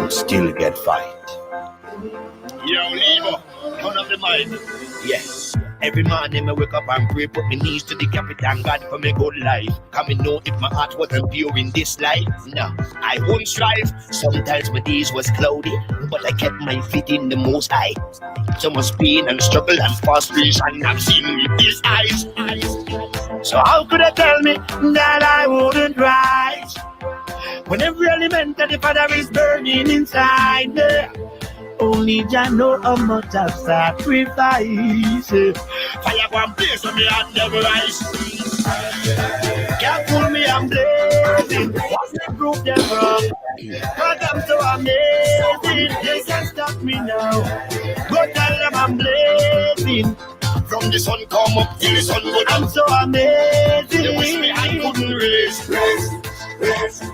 would still get fight. Yo, Lebo, turn up the mic. Yeah. Every morning I wake up and pray, put my knees to the Captain God for my good life. Come and know if my heart wasn't pure in this life. No, I won't strive. Sometimes my days was cloudy, but I kept my feet in the Most High. So much pain and struggle and frustration I've seen with these eyes. So how could I tell me that I wouldn't rise when every element of the Father is burning inside me? Only Jah know how much I've sacrificed. Fire one place on me and never rise. Can't fool me, I'm blazing. Watch me prove them wrong. Cause I'm so amazing. They can't stop me now. Go tell them I'm blazing. From the sun come up till the sun go down. I'm so amazing. They wish me I couldn't race.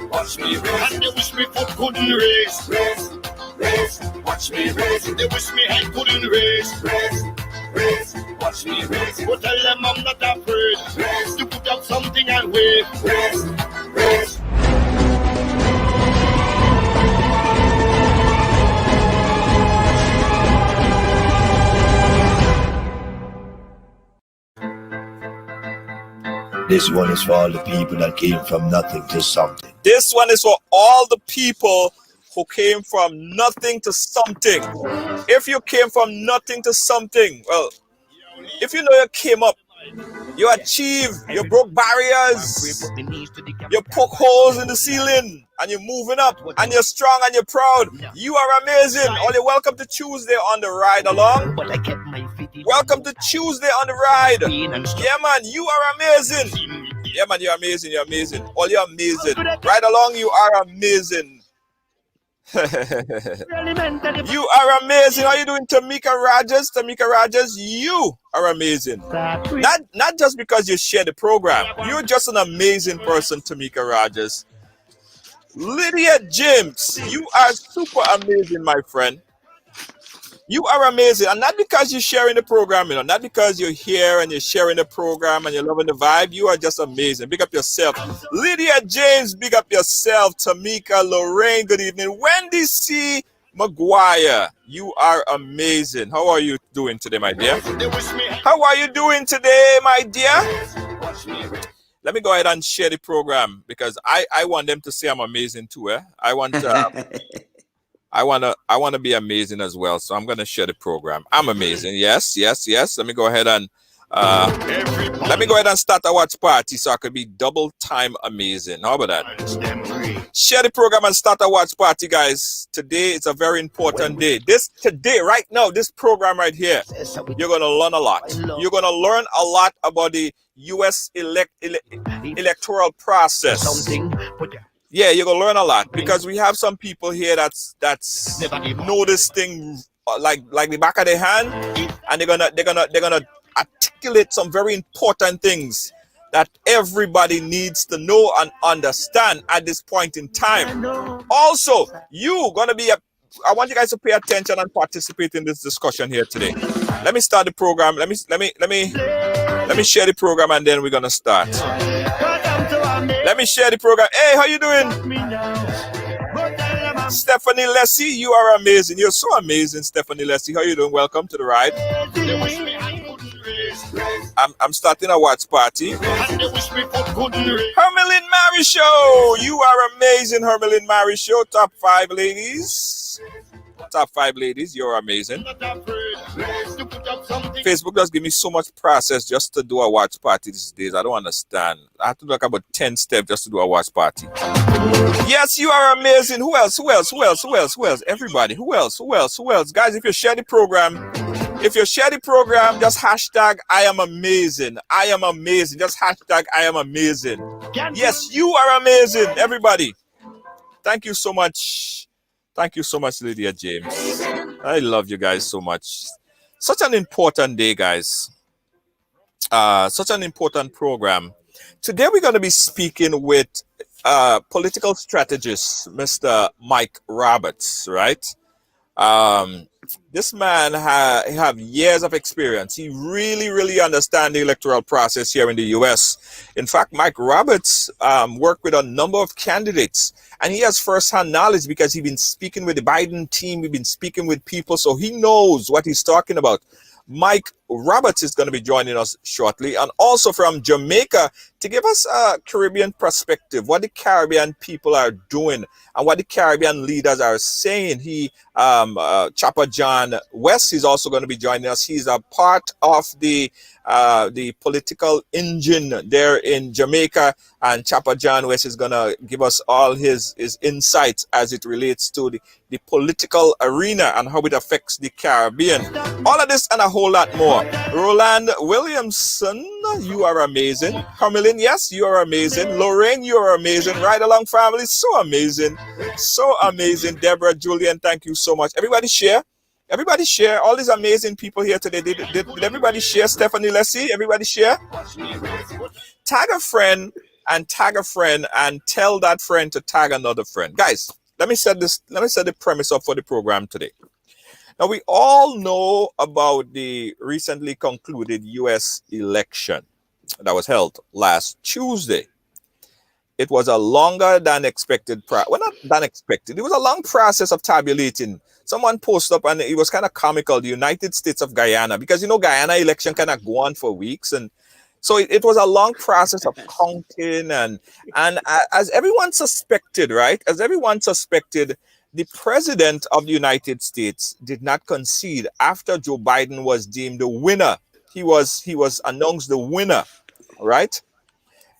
Watch me race. And they wish me foot couldn't race. Watch me race. They wish me I couldn't race. Watch me race. But tell them I'm not afraid to put up something and wait. Race. This one is for all the people that came from nothing to something. This one is for all the people who came from nothing to something. If you came from nothing to something, well, if you know you came up, you achieved, you broke barriers, you poke holes in the ceiling, and you're moving up, and you're strong and you're proud. You are amazing. All you welcome to Tuesday on the ride along. Welcome to Tuesday on the ride. Yeah, man, you are amazing. Yeah, man, you're amazing. You're amazing. All you're amazing. Ride along, you are amazing. You are amazing. How are you doing, Tamika Rajas? Tamika Rajas, you are amazing. Not just because you share the program. You're just an amazing person, Tamika Rajas. Lydia James, you are super amazing, my friend. You are amazing, and not because you're sharing the program, you know, not because you're here and you're sharing the program and you're loving the vibe. You are just amazing. Big up yourself. Lydia James, big up yourself. Tamika, Lorraine, good evening. Wendy C. McGuire, you are amazing. How are you doing today, my dear? How are you doing today, my dear? Let me go ahead and share the program because I want them to say I'm amazing too. I want to be amazing as well. So I'm gonna share the program. I'm amazing. Yes. Let me go ahead and start a watch party so I could be double time amazing. How about that? Share the program and start a watch party, guys. Today is a very important day. Today, right now, this program right here, you're gonna learn a lot. You're gonna learn a lot about the U.S. electoral process. Yeah, you're gonna learn a lot because we have some people here that's know this thing like the back of their hand, and they're gonna articulate some very important things that everybody needs to know and understand at this point in time. Also, I want you guys to pay attention and participate in this discussion here today. Let me start the program. Let me share the program and then we're gonna start. Let me share the program. Hey, how you doing? Stephanie Lessie, you are amazing. You're so amazing, Stephanie Lessie. How you doing? Welcome to the ride. I'm starting a watch party. Hermelin Mary Show. You are amazing, Hermelin Mary Show. Top 5 ladies. Top 5 ladies. You're amazing. Facebook does give me so much process just to do a watch party these days. I don't understand. I have to do like about 10 steps just to do a watch party. Yes, you are amazing. Who else? Everybody. Who else? Guys, if you share the program, just hashtag I am amazing. I am amazing. Just hashtag I am amazing. Yes, you are amazing, everybody. Thank you so much. Thank you so much, Lydia James. I love you guys so much. Such an important day, guys. Such an important program. Today we're going to be speaking with political strategist, Mr. Mike Roberts, right? This man have years of experience. He really understands the electoral process here in the U.S. In fact, Mike Roberts worked with a number of candidates and he has first-hand knowledge because he's been speaking with the Biden team, he's been speaking with people, so he knows what he's talking about. Mike Roberts is going to be joining us shortly, and also from Jamaica to give us a Caribbean perspective, what the Caribbean people are doing and what the Caribbean leaders are saying. Chopper John West is also going to be joining us. He's a part of the political engine there in Jamaica, and Chopper John West is going to give us all his insights as it relates to the political arena and how it affects the Caribbean. All of this and a whole lot more. Roland Williamson, you are amazing. Hermelin, yes, you are amazing. Lorraine, you are amazing. Ridelaong family, so amazing. So amazing. Deborah, Julian, thank you so much. Everybody share. Everybody share. All these amazing people here today. Did everybody share? Stephanie, let's see. Everybody share. Tag a friend and tell that friend to tag another friend. Guys, let me set the premise up for the program today. Now, we all know about the recently concluded U.S. election that was held last Tuesday. It was a longer than expected, not than expected. It was a long process of tabulating. Someone posted up, and it was kind of comical, the United States of Guyana, because, Guyana election kind of go on for weeks. And so it was a long process of counting. And as everyone suspected, right? As everyone suspected, the president of the United States did not concede after Joe Biden was deemed the winner. He was announced the winner, right?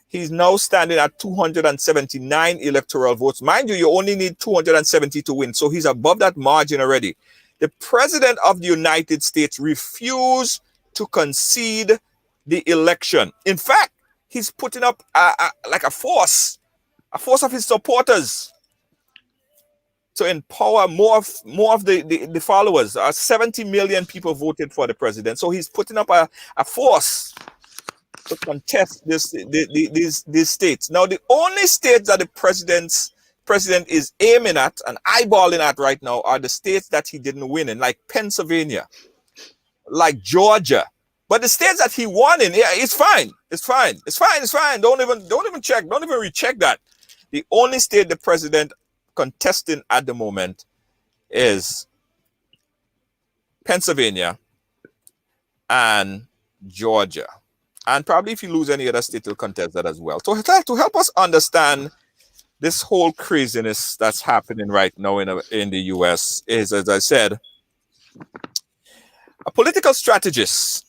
He's now standing at 279 electoral votes. Mind you, you only need 270 to win. So he's above that margin already. The president of the United States refused to concede the election. In fact, he's putting up a force of his supporters to empower more of the followers. 70 million people voted for the president. So he's putting up a force to contest these states. Now, the only states that the president is aiming at and eyeballing at right now are the states that he didn't win in, like Pennsylvania, like Georgia. But the states that he won in, yeah, it's fine. It's fine. Don't even check. Don't even recheck that. The only state the president contesting at the moment is Pennsylvania and Georgia. And probably if you lose any other state, you'll contest that as well. To help us understand this whole craziness that's happening right now in the U.S. is, as I said, a political strategist.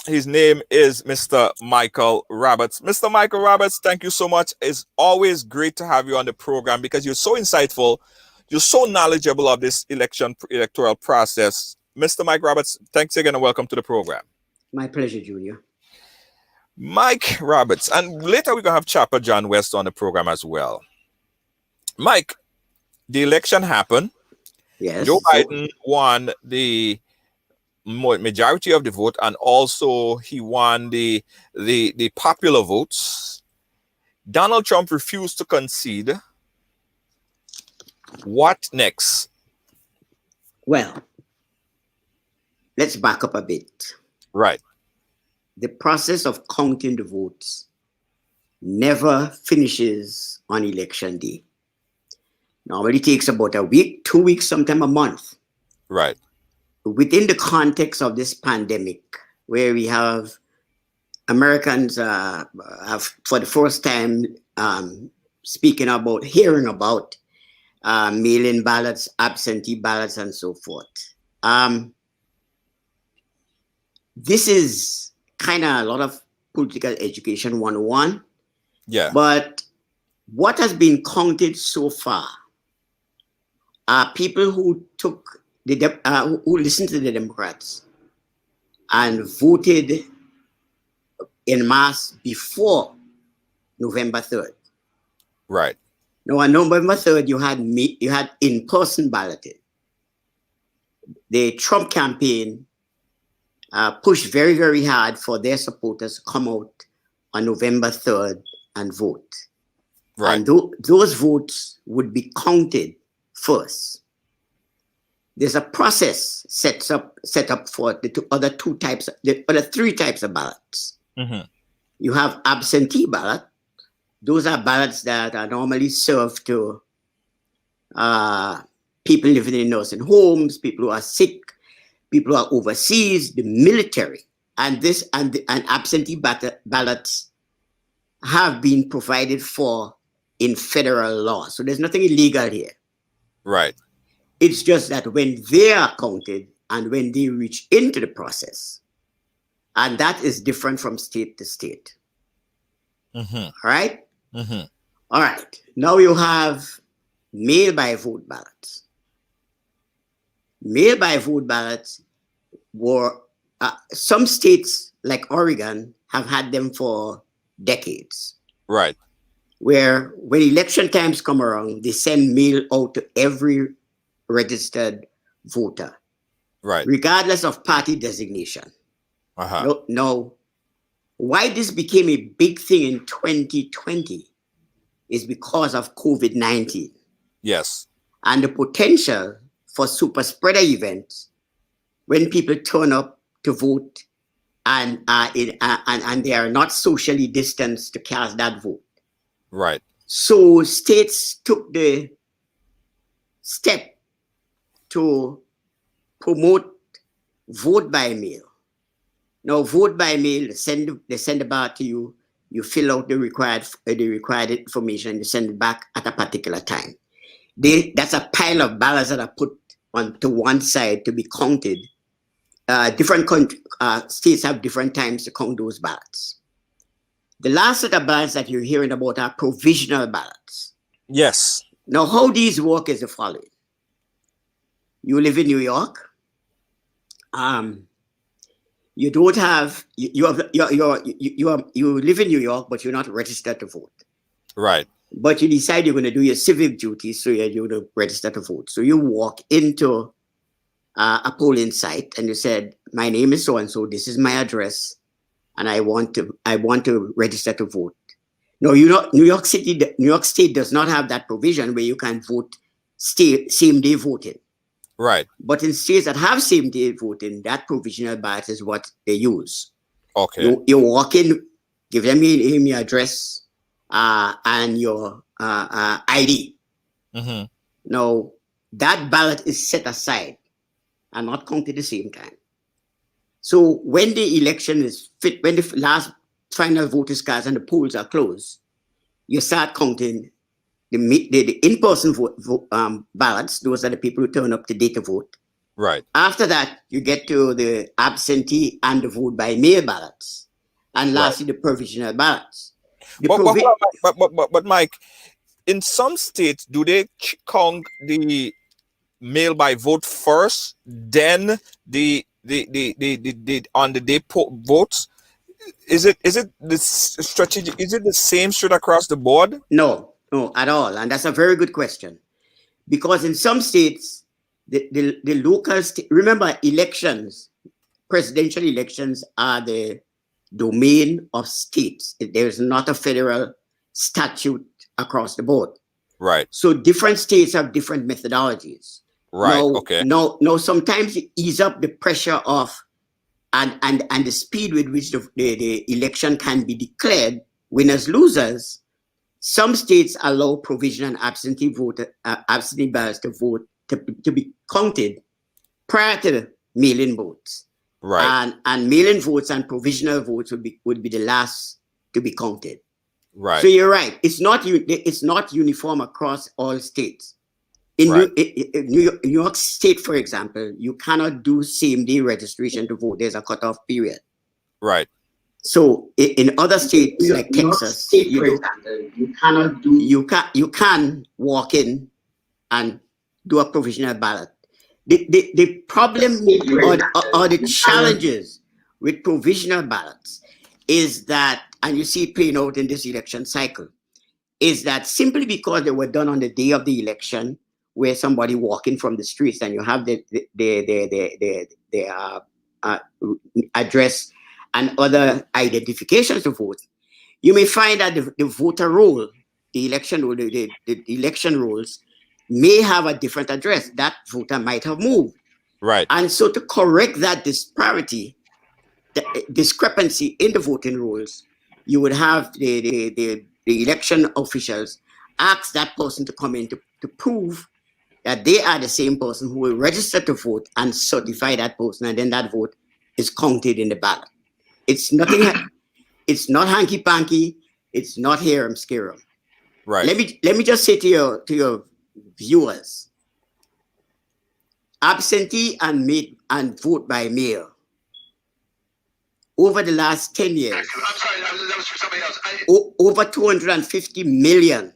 His name is Mr. Michael Roberts. Mr. Michael Roberts, thank you so much. It's always great to have you on the program because you're so insightful. You're so knowledgeable of this electoral process. Mr. Mike Roberts, thanks again and welcome to the program. My pleasure, Junior. Mike Roberts, and later we're going to have Chopper John West on the program as well. Mike, the election happened. Yes. Joe Biden won the majority of the vote, and also he won the popular votes. Donald Trump refused to concede. What next? Well, let's back up a bit. Right. The process of counting the votes never finishes on election day. Normally takes about a week, 2 weeks, sometimes a month. Right. Within the context of this pandemic, where we have Americans have for the first time hearing about mail-in ballots, absentee ballots, and so forth. This is kind of a lot of political education 101. Yeah. But what has been counted so far are people who took who listened to the Democrats and voted en masse before November 3rd. Right. Now, on November 3rd, you had in-person balloting. The Trump campaign pushed very, very hard for their supporters to come out on November 3rd and vote. Right. And those votes would be counted first. There's a process set up for the other three types of ballots. Mm-hmm. You have absentee ballot, those are ballots that are normally served to people living in nursing homes, people who are sick, people who are overseas, the military, and absentee ballots have been provided for in federal law. So there's nothing illegal here. Right. It's just that when they are counted and when they reach into the process, and that is different from state to state. Mm-hmm. All right? Mm-hmm. All right. Now you have mail by vote ballots. Mail by vote ballots were, some states like Oregon have had them for decades. Right. Where when election times come around, they send mail out to every registered voter. Right. Regardless of party designation. Uh-huh. No. Why this became a big thing in 2020 is because of COVID-19. Yes. And the potential for super spreader events when people turn up to vote and they are not socially distanced to cast that vote. Right. So states took the step to promote vote by mail. Now, vote by mail, they send it back to you. You fill out the required information. You send it back at a particular time. That's a pile of ballots that are put onto one side to be counted. Different states have different times to count those ballots. The last set of ballots that you're hearing about are provisional ballots. Yes. Now, how these work is the following. You live in New York. You don't have you live in New York, but you're not registered to vote. Right. But you decide you're going to do your civic duties, so you're going to register to vote. So you walk into a polling site and you said, "My name is so and so. This is my address, and I want to register to vote." No, New York State does not have that provision where you can vote same day voting. Right. But in states that have same day voting, that provisional ballot is what they use. Okay. You walk in, give them your address and your ID. Mm-hmm. Now, that ballot is set aside and not counted at the same time. So when the election is when the last final vote is cast and the polls are closed, you start counting the in-person ballots. Those are the people who turn up today to vote. Right. After that, you get to the absentee and the vote by mail ballots, and lastly, the provisional ballots. But Mike, in some states, do they count the mail by vote first, then the on the day votes? Is it the strategy? Is it the same straight across the board? No, at all. And that's a very good question. Because in some states, the local remember, elections, presidential elections are the domain of states. There's not a federal statute across the board. Right. So different states have different methodologies. Right. Now, okay. Now, sometimes you ease up the pressure of and the speed with which the election can be declared, winners, losers. Some states allow provisional and absentee ballots to be counted prior to the mail-in votes. Right. And mail-in votes and provisional votes would be the last to be counted. Right. So you're right. It's not uniform across all states. In New York State, for example, you cannot do same-day registration to vote. There's a cutoff period. Right. So in other states like Texas, you can walk in and do a provisional ballot. The problem or the challenges with provisional ballots is that, and you see it playing out in this election cycle, is that simply because they were done on the day of the election, where somebody walking from the streets and you have the address and other identifications to vote, you may find that the voter roll, the election roll, the election rolls may have a different address. That voter might have moved. Right. And so to correct that disparity, the discrepancy in the voting rolls, you would have the the election officials ask that person to come in to prove that they are the same person who will register to vote and certify that person, and then that vote is counted in the ballot. It's nothing. It's not hanky panky. It's not harem scarum. Right. Let me just say to your viewers, absentee and vote by mail over the last 10 years. I'm sorry, that was for somebody else. Over 250 million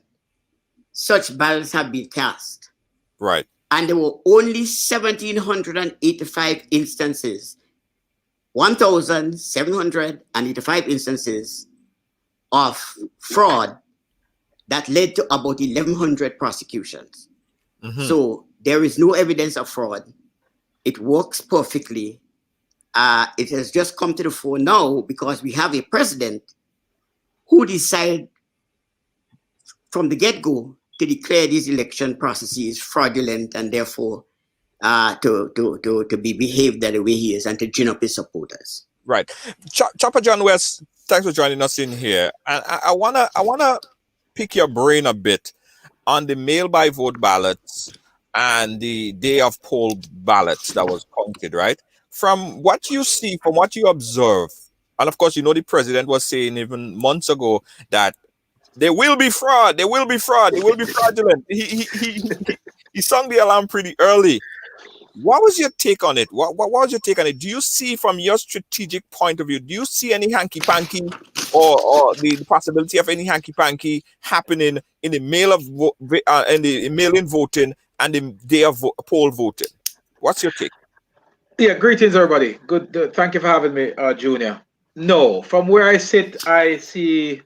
such ballots have been cast. Right. And there were only 1,785 instances, 1,785 instances of fraud that led to about 1,100 prosecutions. Mhm. So there is no evidence of fraud. It works perfectly. It has just come to the fore now because we have a president who decided from the get-go to declare these election processes fraudulent and therefore to be behaved that the way he is and to gin up his supporters. Right. Chopper John West, thanks for joining us in here. And I wanna pick your brain a bit on the mail by vote ballots and the day of poll ballots that was counted, right? From what you see, from what you observe, and of course, you know, the president was saying even months ago that there will be fraud, there will be fraud, it will be fraudulent. He sung the alarm pretty early. What was your take on it? What was your take on it? Do you see, from your strategic point of view, do you see any hanky-panky or the possibility of any hanky-panky happening in the mail-in voting and the day of poll voting? What's your take? Yeah, greetings, everybody. Good. Thank you for having me, Junior. No, from where I sit, I see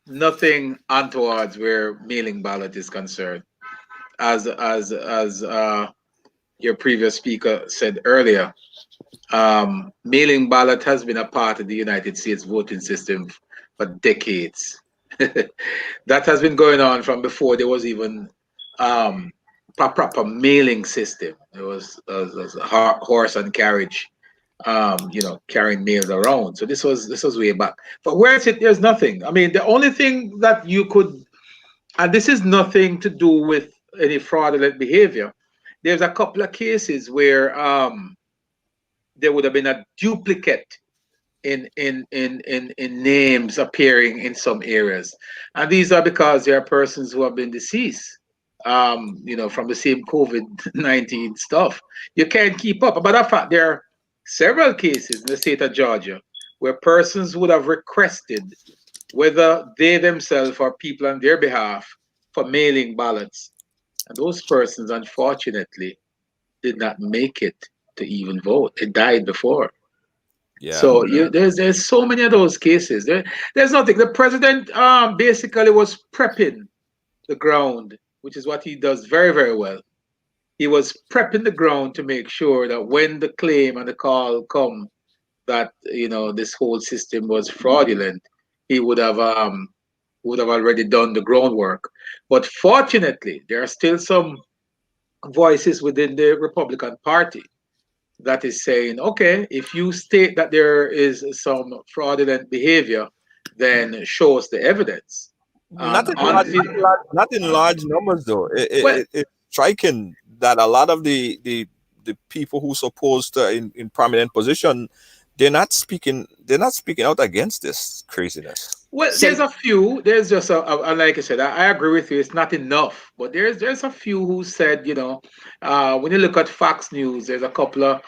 nothing untowards where mailing ballot is concerned. As your previous speaker said earlier, mailing ballot has been a part of the United States voting system for decades. That has been going on from before there was even proper mailing system. It was a horse and carriage, carrying mails around. So this was way back. But where is it? There's nothing. I mean, the only thing that you could, and this is nothing to do with any fraudulent behavior. There's a couple of cases where there would have been a duplicate in names appearing in some areas, and these are because there are persons who have been deceased, from the same COVID-19 stuff. You can't keep up. But in fact, there are several cases in the state of Georgia where persons would have requested, whether they themselves or people on their behalf, for mailing ballots. And those persons, unfortunately, did not make it to even vote. They died before. Yeah. So there's so many of those cases. There's nothing. The president basically was prepping the ground, which is what he does very, very well. He was prepping the ground to make sure that when the claim and the call come that this whole system was fraudulent, he would have already done the groundwork. But fortunately, there are still some voices within the Republican Party that is saying, okay, if you state that there is some fraudulent behavior, then show us the evidence. Not in large numbers, though. It's striking that a lot of the people who supposed to in prominent position, they're not speaking out against this craziness. Well, there's a few. There's just like I said, I agree with you. It's not enough, but there's a few who said, when you look at Fox News, there's a couple of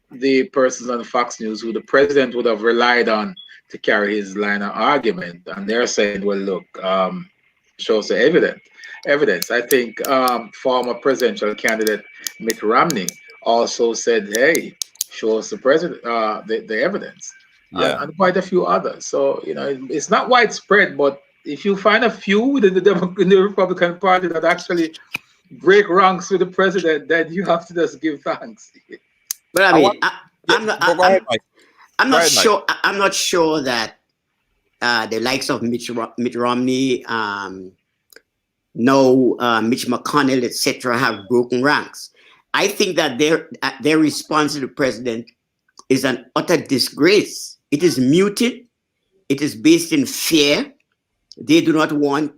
the persons on Fox News who the president would have relied on to carry his line of argument, and they're saying, well, look, show us the evidence. I think former presidential candidate Mitt Romney also said, hey, show us the the evidence. Yeah. And quite a few others. So it's not widespread, but if you find a few within the Republican Party that actually break ranks with the president, then you have to just give thanks. But I mean, I'm not sure. Mike. I'm not sure that the likes of Mitt Romney, Mitch McConnell, etc., have broken ranks. I think that their response to the president is an utter disgrace. It is muted. It is based in fear. They do not want.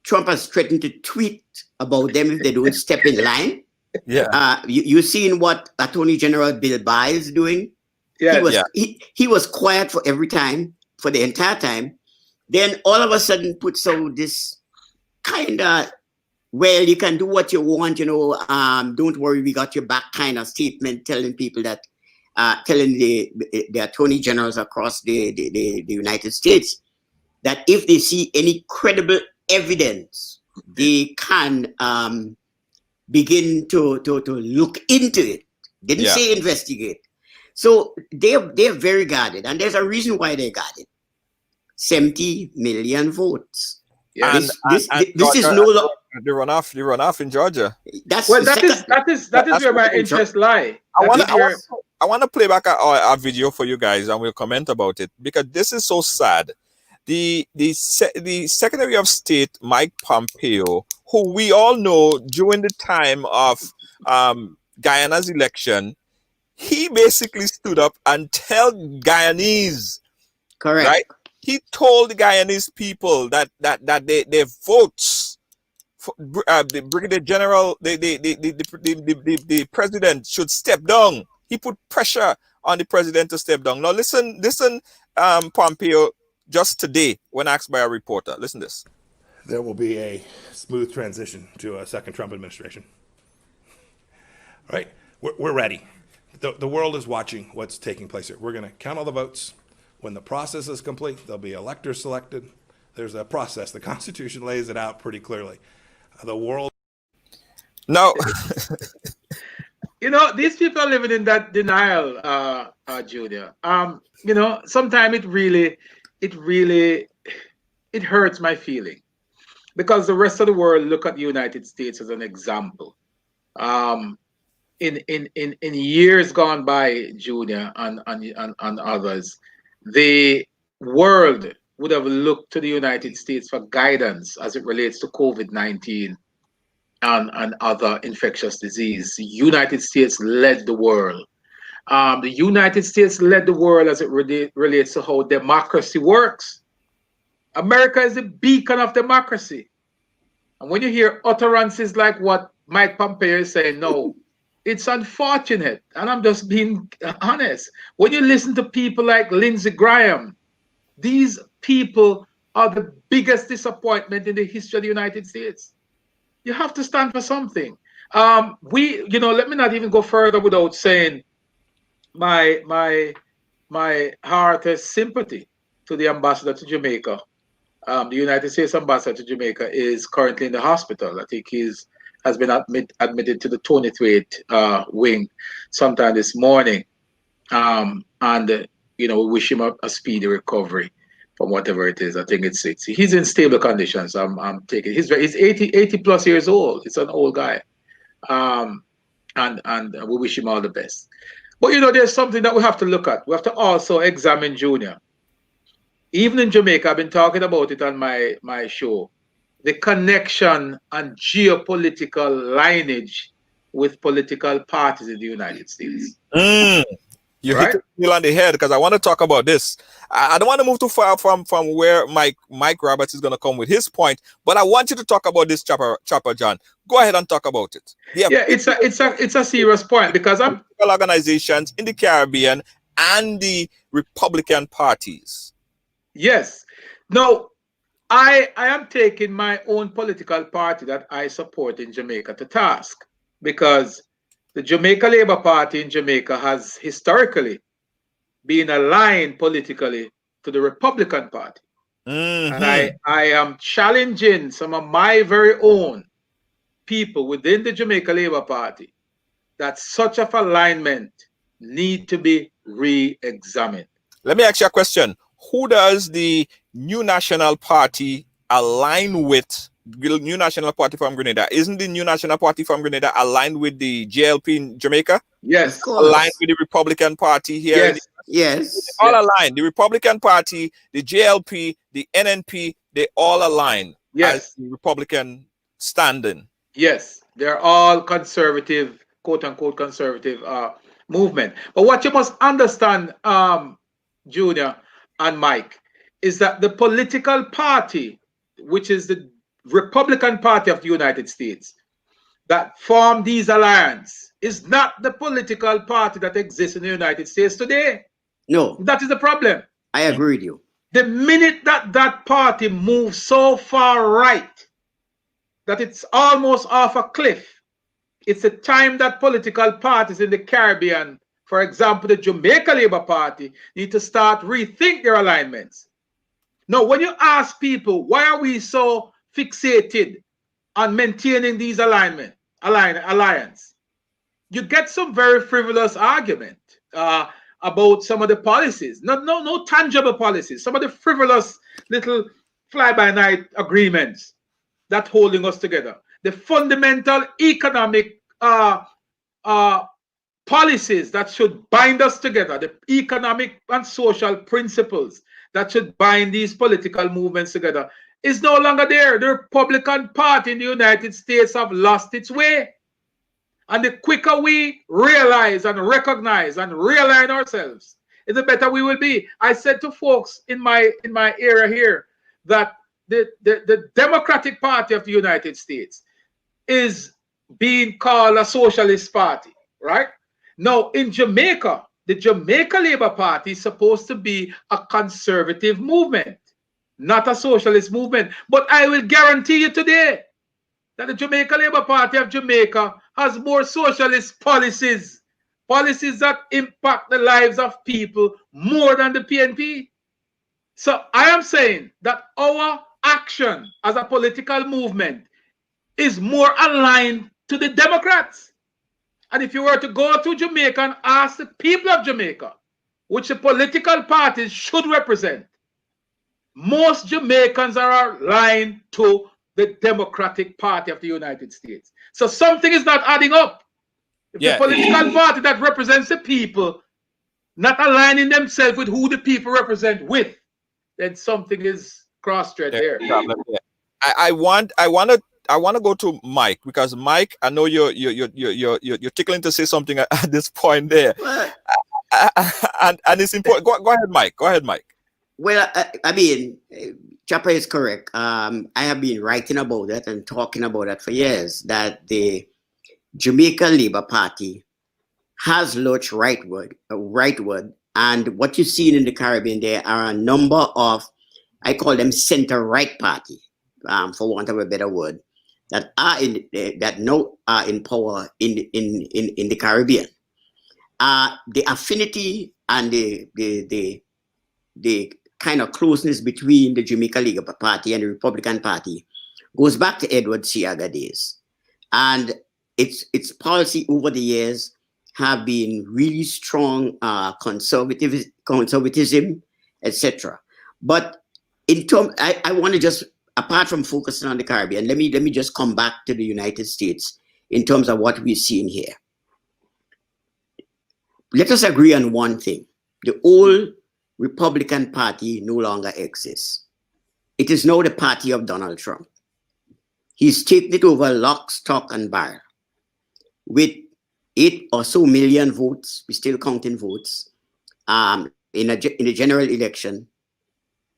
Trump has threatened to tweet about them if they don't step in line. Yeah. You seen what Attorney General Bill Barr is doing? Yes. He was quiet for the entire time. Then all of a sudden puts out this kind of, well, you can do what you want, don't worry, we got your back kind of statement, telling people that, telling the attorney generals across the United States that if they see any credible evidence, they can begin to look into it. Didn't say investigate. So they're very guarded, and there's a reason why they're guarded. 70 million votes. Yeah. This is no longer the runoff in Georgia. That is where my interest lie. I want to play back a video for you guys, and we'll comment about it, because this is so sad. The Secretary of State Mike Pompeo, who we all know during the time of Guyana's election, he basically stood up and told Guyanese, correct, right? He told the Guyanese people that their votes, for, the Brigadier General, the president should step down. He put pressure on the president to step down. Now listen, Pompeo, just today when asked by a reporter. Listen to this. There will be a smooth transition to a second Trump administration. Right? We're ready. The world is watching what's taking place here. We're going to count all the votes. When the process is complete, there'll be electors selected. There's a process. The Constitution lays it out pretty clearly. The world. No. These people are living in that denial, Junior. Sometimes it really hurts my feeling, because the rest of the world look at the United States as an example. In years gone by, Junior and others, the world would have looked to the United States for guidance as it relates to COVID-19 and other infectious disease. The United States led the world. The United States led the world as it relates to how democracy works. America is the beacon of democracy. And when you hear utterances like what Mike Pompeo is saying, no, it's unfortunate, and I'm just being honest. When you listen to people like Lindsey Graham, these people are the biggest disappointment in the history of the United States. You have to stand for something. Let me not even go further without saying my heartiest sympathy to the ambassador to Jamaica. The United States ambassador to Jamaica is currently in the hospital. I think has been admitted to the 23rd wing sometime this morning. We wish him a speedy recovery from whatever it is. I think he's in stable conditions. I'm taking. He's 80 plus years old. It's an old guy. And we wish him all the best. But there's something that we have to look at. We have to also examine, Junior. Even in Jamaica, I've been talking about it on my show. The connection and geopolitical lineage with political parties in the United States. You hit the nail on the head, because I want to talk about this. I don't want to move too far from where Mike Roberts is going to come with his point, but I want you to talk about this, Chopper John. Go ahead and talk about it. Yeah, it's a serious point, because organizations in the Caribbean and the Republican parties. Yes. No, I am taking my own political party that I support in Jamaica to task, because the Jamaica Labour Party in Jamaica has historically been aligned politically to the Republican Party. And I am challenging some of my very own people within the Jamaica Labour Party that such of alignment need to be re-examined. Let me ask you a question. Who does the New National Party align with? New National Party from Grenada. Isn't the New National Party from Grenada aligned with the JLP in Jamaica? Yes. Aligned with the Republican Party here? Yes. All aligned. The Republican Party, the JLP, the NNP, they all align. Yes. As the Republican standing. Yes. They're all conservative, quote unquote conservative movement. But what you must understand, Junior and Mike, is that the political party which is the Republican Party of the United States, that formed these alliances, is not the political party that exists in the United States today. No, That is the problem. I agree with you. The minute that that party moves so far right that it's almost off a cliff, it's a time that political parties in the Caribbean, for example, the Jamaica Labour Party, need to start rethink their alignments. Now, when you ask people, why are we so fixated on maintaining these alliance, you get some very frivolous argument about some of the policies. No tangible policies. Some of the frivolous little fly-by-night agreements that holding us together. The fundamental economic policies that should bind us together, the economic and social principles that should bind these political movements together, is no longer there. The Republican Party in the United States have lost its way. And the quicker we realize and recognize and realign ourselves, the better we will be. I said to folks in my area here that the Democratic Party of the United States is being called a socialist party, right? Now, in Jamaica, the Jamaica Labour Party is supposed to be a conservative movement, not a socialist movement. But I will guarantee you today that the Jamaica Labour Party of Jamaica has more socialist policies that impact the lives of people more than the PNP. So I am saying that our action as a political movement is more aligned to the Democrats. And if you were to go to Jamaica and ask the people of Jamaica, which the political parties should represent, most Jamaicans are aligned to the Democratic Party of the United States. So something is not adding up. If the political party that represents the people not aligning themselves with who the people represent with, then something is cross-thread there. I want to go to Mike, because Mike, I know you're tickling to say something at this point there, and it's important. Go ahead, Mike. Go ahead, Mike. Well, I mean, Chapa is correct. I have been writing about that and talking about that for years, that the Jamaica Labour Party has lurched rightward, and what you've seen in the Caribbean, there are a number of, I call them center-right party, for want of a better word, that are that now are in power in the Caribbean. The affinity and the kind of closeness between the Jamaica Labour Party and the Republican Party goes back to Edward Seaga days, and its policy over the years have been really strong, conservatism, etc. But in terms, I want to just, apart from focusing on the Caribbean, let me just come back to the United States in terms of what we're seeing here. Let us agree on one thing: the old Republican Party no longer exists. It is now the party of Donald Trump. He's taken it over lock, stock, and barrel. With 8 or so million votes, we're still counting votes, in the general election,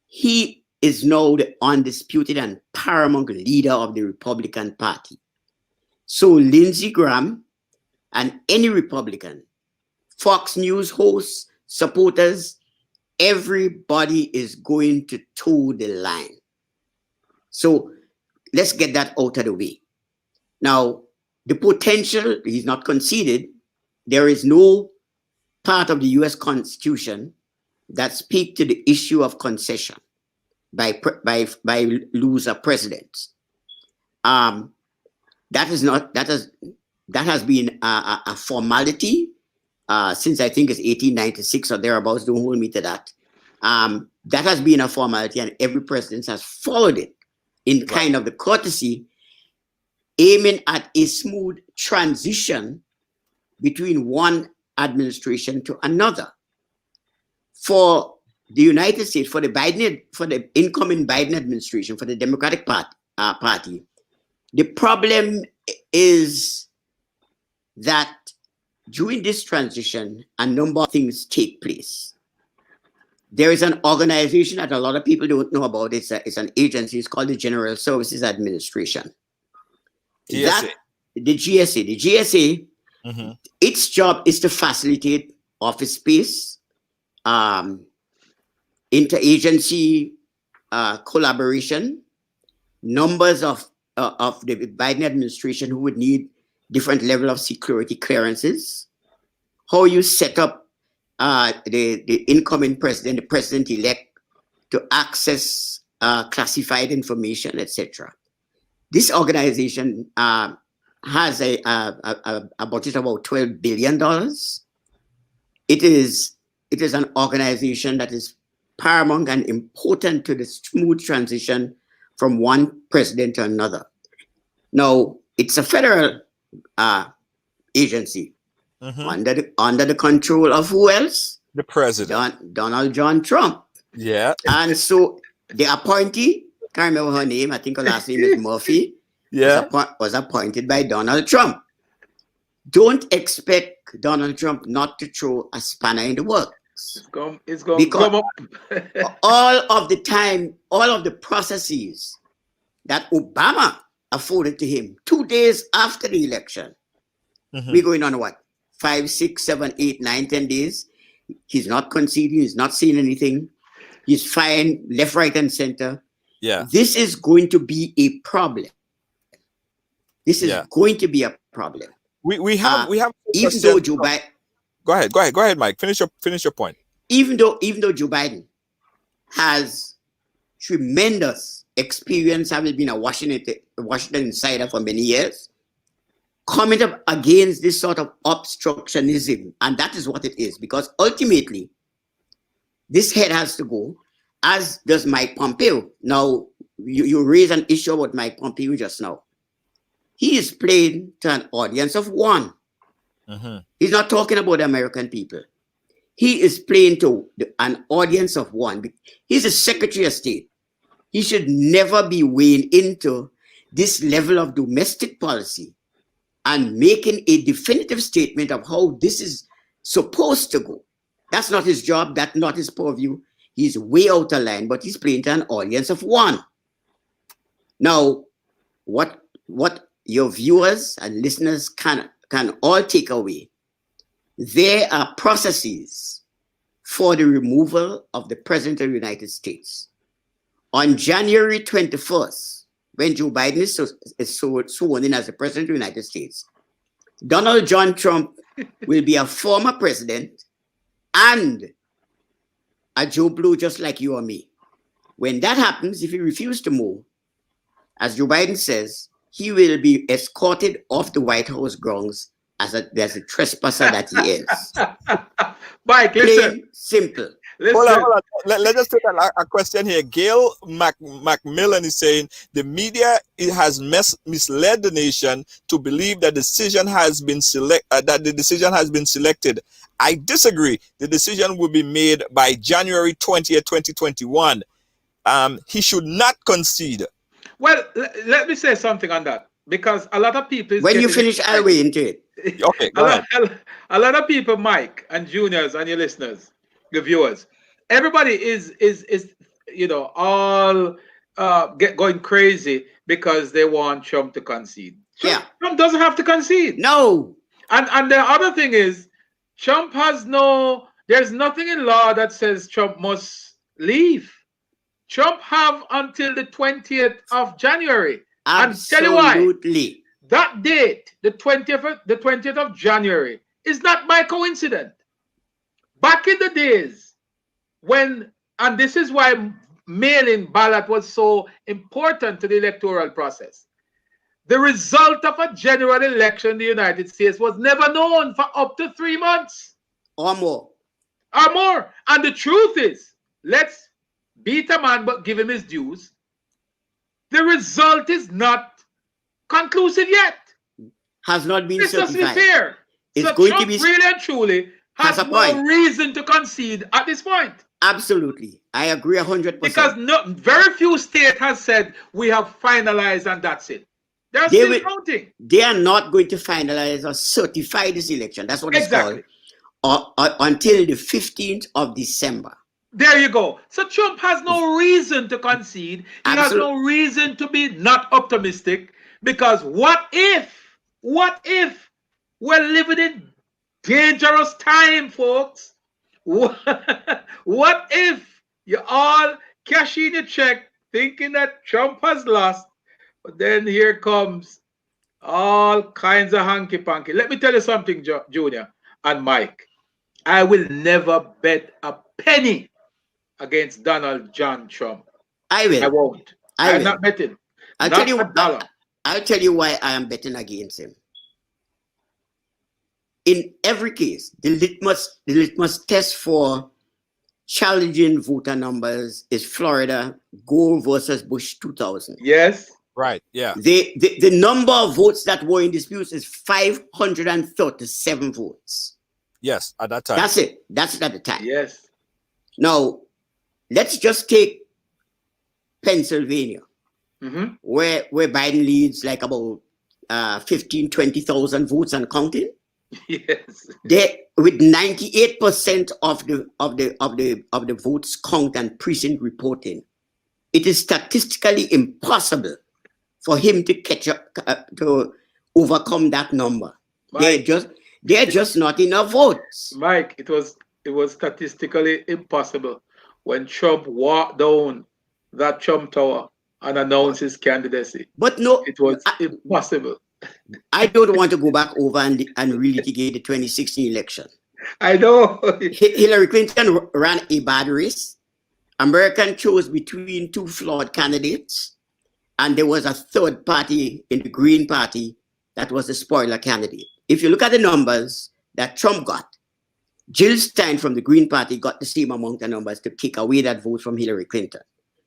he is now the undisputed and paramount leader of the Republican Party. So Lindsey Graham and any Republican, Fox News hosts, supporters, everybody is going to toe the line. So let's get that out of the way. Now, the potential, he's not conceded. There is no part of the US Constitution that speaks to the issue of concession by loser presidents. That has been a formality since I think it's 1896 or thereabouts. Don't hold me to that. That has been a formality, and every president has followed it in kind of the courtesy, aiming at a smooth transition between one administration to another. For the United States, for the incoming Biden administration, for the Democratic Party, the problem is that during this transition, a number of things take place. there is an organization that a lot of people don't know about. It's an agency. It's called the General Services Administration. GSA. The GSA, Mm-hmm. its job is to facilitate office space, interagency collaboration, numbers of the Biden administration who would need different level of security clearances, how you set up the incoming president, the president-elect, to access classified information, etc. This organization has a budget of about $12 billion. It is an organization that is paramount and important to the smooth transition from one president to another. Now, it's a federal agency under the control of who else? The president. Donald John Trump. Yeah. And so the appointee, can't remember her name, I think her last name is Murphy, Yeah. was appointed by Donald Trump. Don't expect Donald Trump not to throw a spanner in the works. It's going to come up. all of the time, all of the processes that Obama afforded to him 2 days after the election, we're going on what? 5, 6, 7, 8, 9, 10 days. He's not conceding, he's not saying anything. He's firing left, right, and center. Yeah. This is going to be a problem. This is going to be a problem. We have even though Joe Biden. Go ahead, Mike. Finish your point. Even though Joe Biden has tremendous experience, having been a Washington insider for many years, coming up against this sort of obstructionism, and that is what it is, because ultimately this head has to go, as does Mike Pompeo. Now, you raise an issue about Mike Pompeo just now. He is playing to an audience of one. He's not talking about the American people. He is playing to an audience of one. He's a Secretary of State. He should never be weighing into this level of domestic policy and making a definitive statement of how this is supposed to go. That's not his job. That's not his purview. He's way out of line, but he's playing to an audience of one. Now, what your viewers and listeners can all take away, there are processes for the removal of the President of the United States. On January 21st, when Joe Biden is sworn in as the President of the United States, Donald John Trump will be a former president and a Joe Blow just like you or me. When that happens, if he refuses to move, as Joe Biden says, he will be escorted off the White House grounds as a trespasser that he is. Mike, listen. Plain, simple. Hold on. Let's just take a question here. Gail Macmillan is saying the media has misled the nation to believe that the decision has been selected. I disagree. The decision will be made by January 20th, 2021. He should not concede. Well, let me say something on that, because a lot of people. When you finish, I'll weigh into it. Okay, go ahead. A lot of people, Mike and juniors and your listeners, your viewers, everybody is all going crazy because they want Trump to concede. Trump doesn't have to concede. No. And the other thing is, Trump there's nothing in law that says Trump must leave. Trump have until the 20th of January. Absolutely. And tell you why. That date, the 20th of January, is not by coincidence. Back in the days when, and this is why mail-in ballot was so important to the electoral process, the result of a general election in the United States was never known for up to 3 months. Or more. And the truth is, let's beat a man but give him his dues. The result is not conclusive yet. Has not been certified. Let's be fair. It's so going Trump to be really and truly has no reason to concede at this point. Absolutely. I agree 100%. Because very few states has said we have finalized and that's it. They're still counting. They are not going to finalize or certify this election. That's what it's called. Until the 15th of December. There you go. So Trump has no reason to concede. He has no reason to be not optimistic because what if we're living in dangerous time, folks? What if you all cash in a check thinking that Trump has lost, but then here comes all kinds of hanky panky. Let me tell you something, Junior and Mike. I will never bet a penny against Donald John Trump. I will. I won't. I'm not betting. I'll Not tell you. a dollar. I'll tell you why I am betting against him. In every case, the litmus test for challenging voter numbers is Florida Gore versus Bush 2000. Yes. Right. Yeah. The number of votes that were in dispute is 537 votes. Yes. At that time. That's it. That's it at the time. Yes. Now, let's just take Pennsylvania, where Biden leads like about 15, 20,000 votes and counting. Yes. They with 98% of the votes count and precinct reporting, it is statistically impossible for him to catch up to overcome that number. Mike, they're just not enough votes. Mike, it was statistically impossible when Trump walked down that Trump Tower and announced his candidacy. But no, it was impossible. I don't want to go back over and relitigate the 2016 election. I know. Hillary Clinton ran a bad race. American chose between two flawed candidates, and there was a third party in the Green Party that was a spoiler candidate. If you look at the numbers that Trump got, Jill Stein from the Green Party got the same amount of numbers to kick away that vote from Hillary Clinton.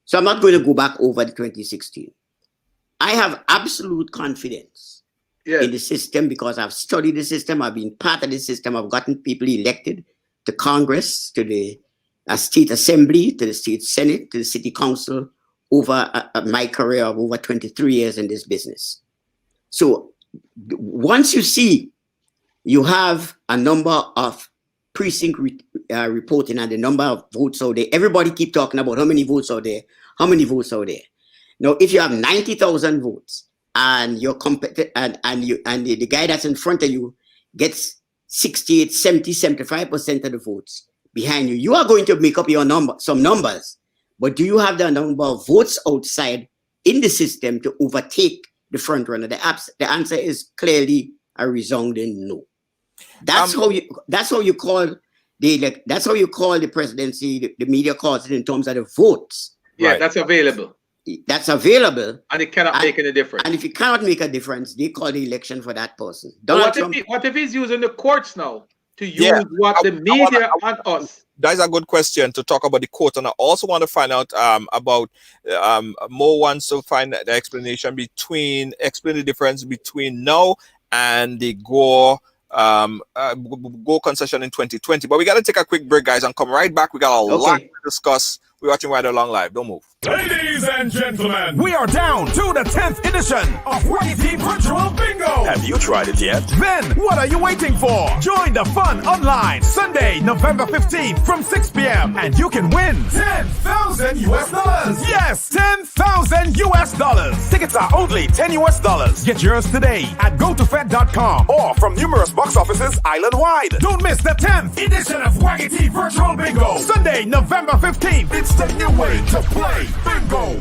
So I'm not going to go back over the 2016. I have absolute confidence in the system because I've studied the system. I've been part of the system. I've gotten people elected to Congress, to the state assembly, to the state senate, to the city council over my career of over 23 years in this business. So once you see you have a number of precinct reporting and the number of votes out there, everybody keep talking about how many votes are there, how many votes are there. Now, if you have 90,000 votes and you're and the guy that's in front of you gets 68, 70, 75% of the votes behind you, you are going to make up your some numbers. But do you have the number of votes outside in the system to overtake the front runner? The answer is clearly a resounding no. That's how you call the presidency. The media calls it in terms of the votes. Yeah, right. That's available. That's available, and it cannot make any difference. And if it cannot make a difference, they call the election for that person. What if he's using the courts now to use what the media and us? That's a good question to talk about the court, and I also want to find out about Mo wants to find the explain the difference between now and the Gore concession in 2020. But we got to take a quick break, guys, and come right back. We got a lot to discuss. We're watching Ridelaong Live. Don't move. Ladies and gentlemen, we are down to the 10th edition of YT Virtual Bingo. Have you tried it yet? Then, what are you waiting for? Join the fun online Sunday, November 15th from 6 p.m. and you can win 10,000 US dollars. Yes, 10,000 US dollars. Tickets are only 10 US dollars. Get yours today at gotofed.com or from numerous box offices island-wide. Don't miss the 10th edition of YT Virtual Bingo. Sunday, November 15th. It's the new way to play bingo.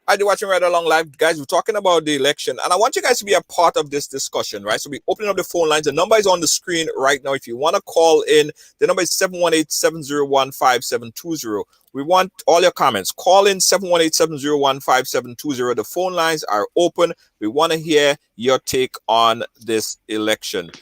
I've been watching Ridelaong Live, guys. We're talking about the election, and I want you guys to be a part of this discussion, right? So we're opening up the phone lines. The number is on the screen right now. If you want to call in, the number is 718-701-5720. We want all your comments. Call in 718-701-5720. The phone lines are open. We want to hear your take on this election.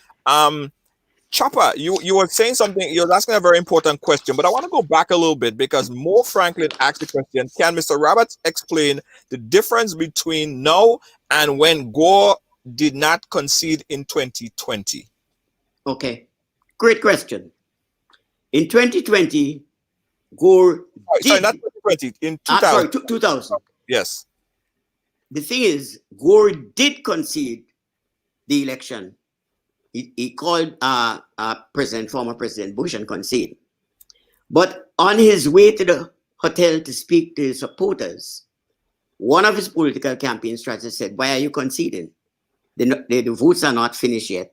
Chopper, you were saying something, you were asking a very important question, but I want to go back a little bit because Mo Franklin asked the question, can Mr. Roberts explain the difference between now and when Gore did not concede in 2020? Okay, great question. In 2020, Gore sorry, not 2020, in 2000. 2000. Yes. The thing is, Gore did concede the election. He called former President Bush and conceded. But on his way to the hotel to speak to his supporters, one of his political campaign strategists said, "Why are you conceding? The votes are not finished yet.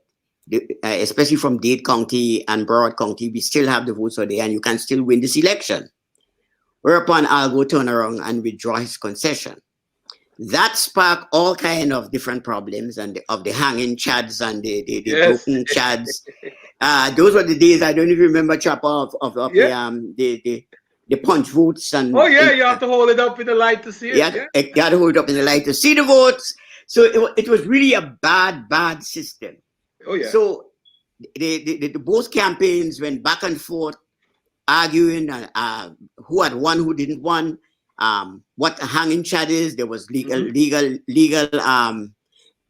Especially from Dade County and Broward County, we still have the votes for there, and you can still win this election." Whereupon Algo turned around and withdraw his concession. That sparked all kind of different problems and of the hanging chads and the Yes. broken chads. Those were the days I don't even remember, Chopper, of the punch votes and Oh yeah, you have to hold it up in the light to see it. you had to hold it up in the light to see the votes. So it was really a bad system. Oh yeah. So the both campaigns went back and forth, arguing who had won, who didn't won, what a hanging chad is. There was legal.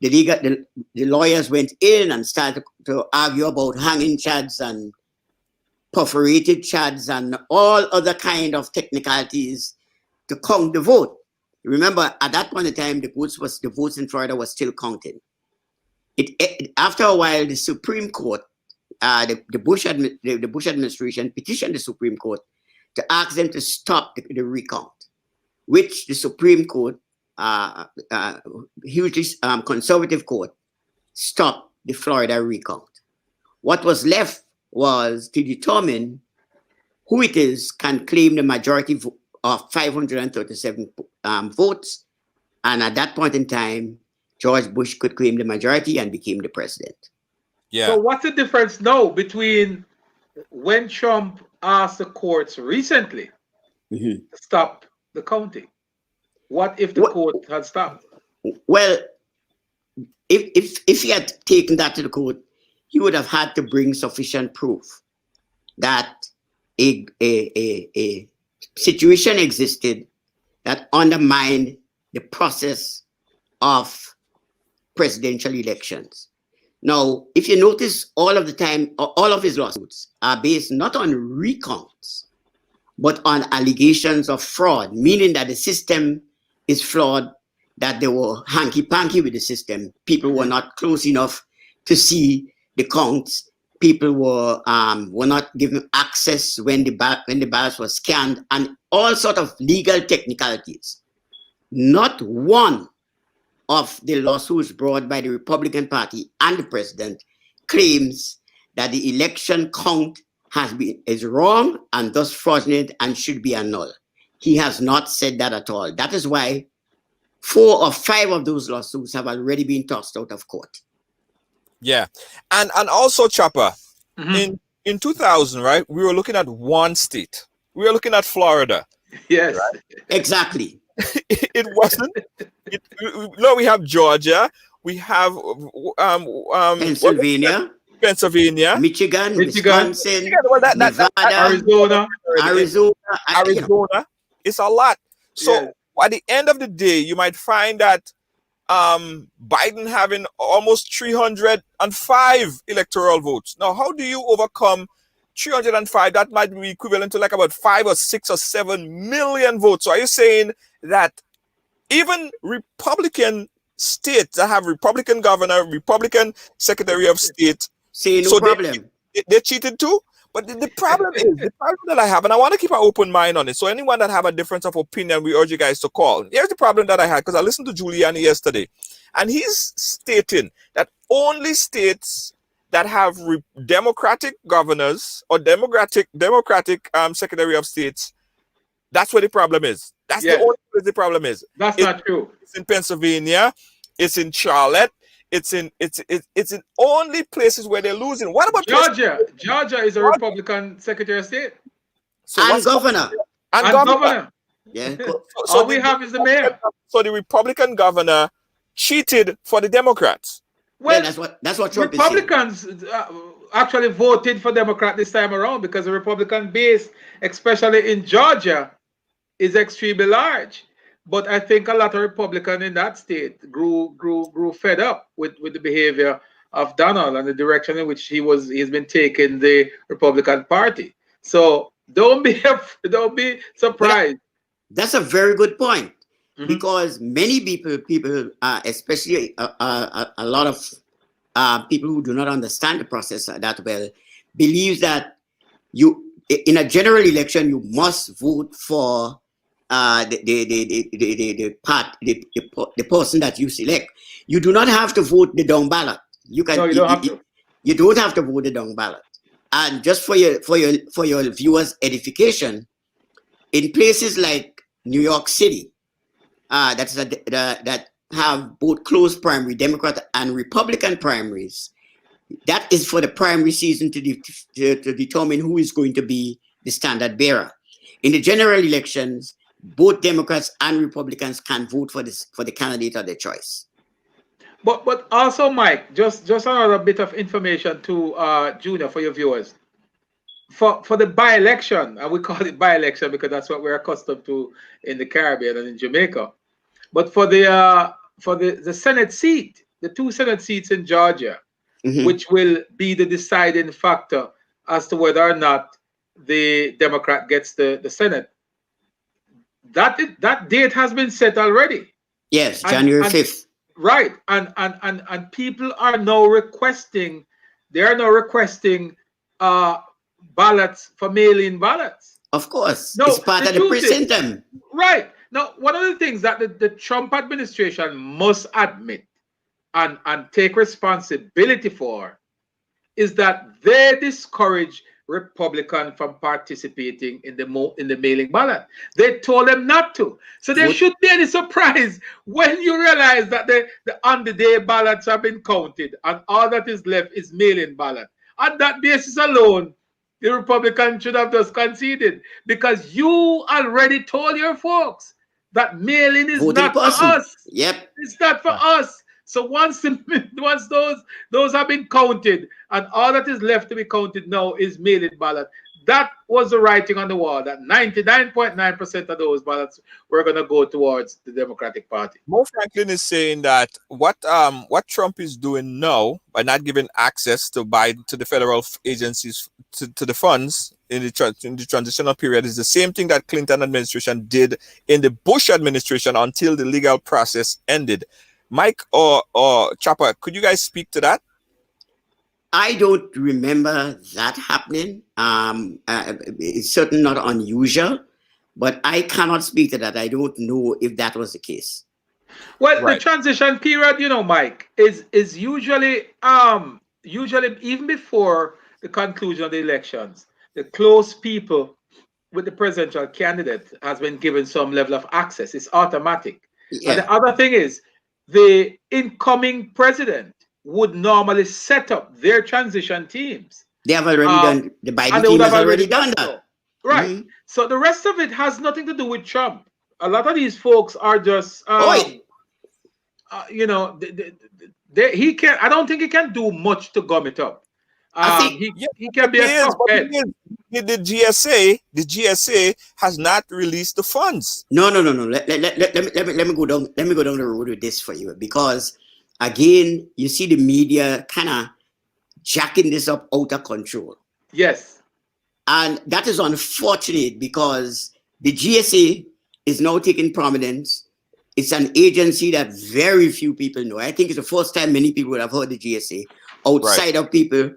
The lawyers went in and started to argue about hanging chads and perforated chads and all other kind of technicalities to count the vote. Remember, at that point in time, the votes in Florida was still counting. After a while, the Supreme Court, the Bush administration petitioned the Supreme Court to ask them to stop the recount, which the Supreme Court, hugely conservative court, stopped the Florida recount. What was left was to determine who it is can claim the majority of 537 votes. And at that point in time, George Bush could claim the majority and became the president. Yeah. So what's the difference now between when Trump asked the courts recently to stop the counting? What if the court had stopped? Well, if he had taken that to the court, he would have had to bring sufficient proof that a situation existed that undermined the process of presidential elections. Now, if you notice, all of his lawsuits are based not on recounts, but on allegations of fraud, meaning that the system is flawed, that they were hanky-panky with the system. People were not close enough to see the counts. People were not given access when the ballots were scanned, and all sort of legal technicalities. Not one of the lawsuits brought by the Republican Party and the president claims that the election count is wrong and thus fraudulent and should be annulled. He has not said that at all. That is why 4 or 5 of those lawsuits have already been tossed out of court. Yeah. And also, Chopper, in 2000, right, we were looking at one state. We were looking at Florida. Yes. Right? Exactly. It wasn't. No, we have Georgia. We have Pennsylvania, Michigan, Wisconsin, Nevada, Arizona. It's a lot. So at the end of the day, you might find that Biden having almost 305 electoral votes. Now, how do you overcome 305? That might be equivalent to like about 5 or 6 or 7 million votes. So are you saying that even Republican states that have Republican governor, Republican Secretary of State, say no problem, they cheated too? But the problem is, the problem that I have, and I want to keep an open mind on it. So anyone that have a difference of opinion, we urge you guys to call. Here's the problem that I had, because I listened to Giuliani yesterday, and he's stating that only states that have Democratic governors or Democratic Secretary of States, that's where the problem is. That's the only place the problem is. That's not true. It's in Pennsylvania. It's in Charlotte. It's in only places where they're losing. What about Georgia? Georgia is a Republican Secretary of State. So and governor. And governor. Yeah. So all we have is the mayor. So the Republican governor cheated for the Democrats. Well, that's what Trump Republicans actually voted for Democrat this time around because the Republican base, especially in Georgia, is extremely large. But I think a lot of Republicans in that state grew fed up with the behavior of Donald and the direction in which he's been taking the Republican Party. So don't be surprised. That's a very good point, because many people, especially a lot of people who do not understand the process that well, believe that in a general election, you must vote for the person that you select. You do not have to vote the down ballot. You can. No, you don't have to. You don't have to vote the down ballot. And just for your viewers' edification, in places like New York City, that have both closed primary Democrat and Republican primaries, that is for the primary season to determine who is going to be the standard bearer. In the general elections, both Democrats and Republicans can vote for the candidate of their choice. But also, Mike, just another bit of information to Junior for your viewers. For the by-election, and we call it by-election because that's what we're accustomed to in the Caribbean and in Jamaica. But for the Senate seat, the 2 Senate seats in Georgia, which will be the deciding factor as to whether or not the Democrat gets the Senate. That date has been set already. Yes, January 5th. Right, and people are now requesting. They are now requesting ballots for mail-in ballots. Of course, it's part of the precinct. Right. Now, one of the things that the Trump administration must admit and take responsibility for is that they discourage Republicans from participating in the mailing ballot. They told them not to. So there shouldn't be any surprise when you realize that the on-the-day ballots have been counted and all that is left is mail-in ballot. On that basis alone, the Republicans should have just conceded because you already told your folks that mail-in is not for us. Yep. It's not for us. So once those have been counted and all that is left to be counted now is mail-in ballot, that was the writing on the wall that 99.9% of those ballots were going to go towards the Democratic Party. Mo Franklin is saying that what Trump is doing now by not giving access to the federal agencies to the funds in the transitional period is the same thing that Clinton administration did in the Bush administration until the legal process ended. Mike or Chopper, could you guys speak to that? I don't remember that happening. It's certainly not unusual, but I cannot speak to that. I don't know if that was the case. Well, right. The transition period, Mike, is usually even before the conclusion of the elections, the close people with the presidential candidate has been given some level of access. It's automatic. Yeah. And the other thing is, the incoming president would normally set up their transition teams. They have already done, the Biden team has already done that. Right. So the rest of it has nothing to do with Trump. A lot of these folks are just, he can't, I don't think he can do much to gum it up. He can be a tough head. The GSA has not released the funds. No. Let me go down the road with this for you, because again, you see the media kind of jacking this up out of control. Yes. And that is unfortunate because the GSA is now taking prominence. It's an agency that very few people know. I think it's the first time many people would have heard the GSA outside of people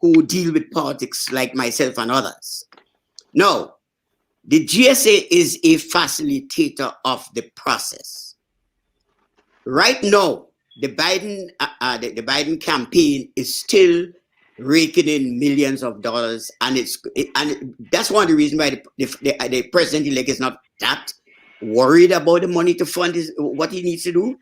who deal with politics like myself and others. No, the GSA is a facilitator of the process. Right now, the Biden campaign is still raking in millions of dollars, and that's one of the reasons why the president-elect is not that worried about the money to fund what he needs to do,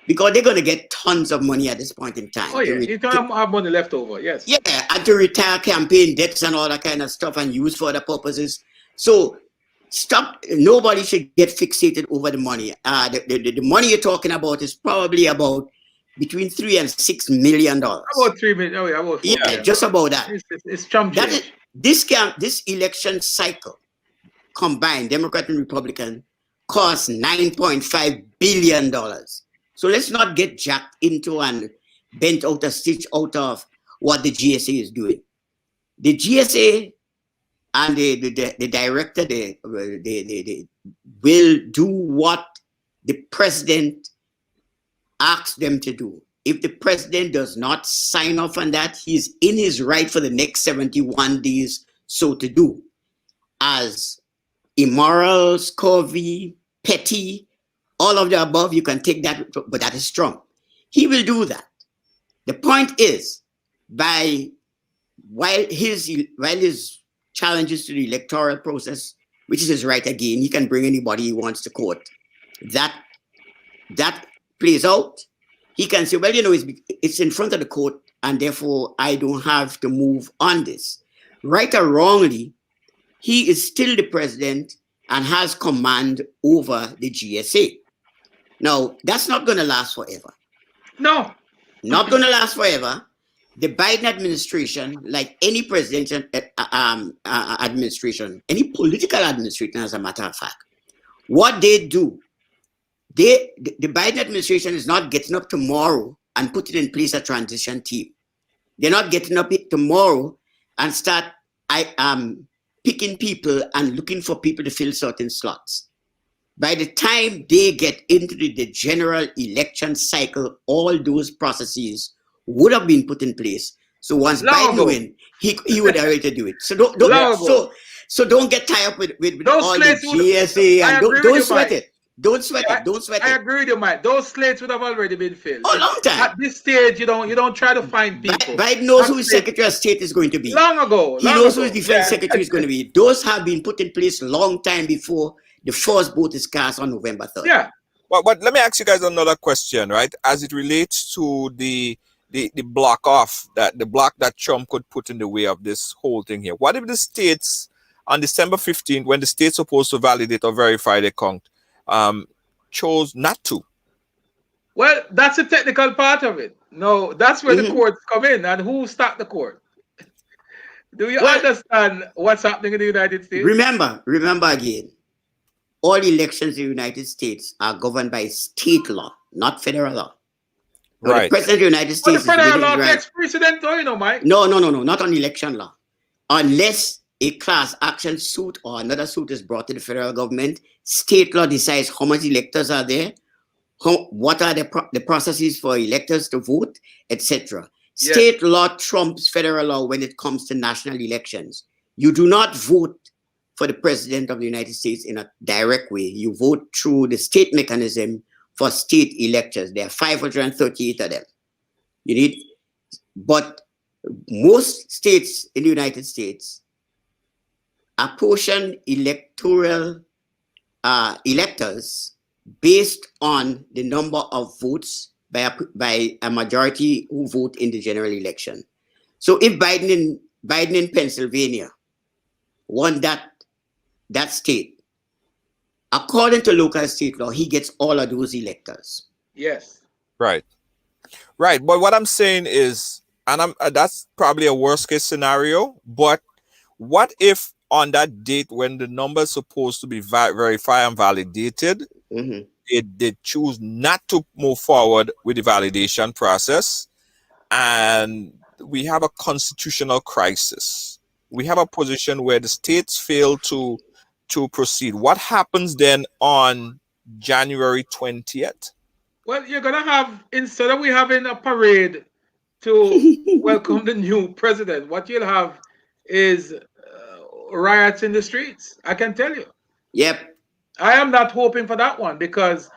because they're going to get tons of money at this point in time. Oh yeah, you can have money left over. Yes. Yeah, and to retire campaign debts and all that kind of stuff and use for other purposes. So stop. Nobody should get fixated over the money. The money you're talking about is probably about between $3 and $6 million. About $3 million. Oh yeah, about $4 million. Just about that. It's Trump. This election cycle combined, Democrat and Republican, cost $9.5 billion. So let's not get jacked into and bent out a stitch out of what the GSA is doing. The GSA and the director, they will do what the president asks them to do. If the president does not sign off on that, he's in his right for the next 71 days so to do. as immoral, scurvy, petty, all of the above. You can take that, but that is Trump. He will do that. The point is, while his challenges to the electoral process, which is his right again, he can bring anybody he wants to court. That plays out. He can say, well, it's in front of the court, and therefore I don't have to move on this. Right or wrongly, he is still the president and has command over the GSA. Now, that's not going to last forever. No. Not going to last forever. The Biden administration, like any presidential administration, any political administration, as a matter of fact, what they do, the Biden administration is not getting up tomorrow and putting in place a transition team. They're not getting up tomorrow and start picking people and looking for people to fill certain slots. By the time they get into the general election cycle, all those processes would have been put in place. So once Biden wins, he would have to do it. So don't get tied up with all the GSA and don't sweat it. Don't sweat it. Don't sweat it. I agree with you, Mike. Those slates would have already been filled. Oh, long time. At this stage, you don't try to find people. Biden knows who his Secretary of State is going to be. Long ago. He knows who his defense secretary is going to be. Those have been put in place long time before the first vote is cast on November 3rd. Yeah. But let me ask you guys another question, right? As it relates to the block that Trump could put in the way of this whole thing here. What if the states on December 15th, when the state's supposed to validate or verify the count, chose not to? Well, that's a technical part of it. No, that's where the courts come in, and who start the court? Do you understand what's happening in the United States? Remember again, all elections in the United States are governed by state law, not federal law. Now, right. The president of the United States the federal law takes precedent, Mike. No, not on election law. Unless a class action suit or another suit is brought to the federal government, state law decides how much electors are there, what are the processes for electors to vote, etc. Yes. State law trumps federal law when it comes to national elections. You do not vote for the president of the United States in a direct way. You vote through the state mechanism for state electors. There are 538 of them. But most states in the United States apportion electoral electors based on the number of votes by a majority who vote in the general election. So if Biden in Pennsylvania won that state, according to local state law, he gets all of those electors. Yes. Right. But what I'm saying is, and that's probably a worst case scenario, but what if on that date when the number is supposed to be verified and validated, they choose not to move forward with the validation process, and we have a constitutional crisis. We have a position where the states fail to proceed. What happens then on January 20th? Well, you're going to have, instead of we having a parade to welcome the new president, what you'll have is riots in the streets. I can tell you. Yep. I am not hoping for that one because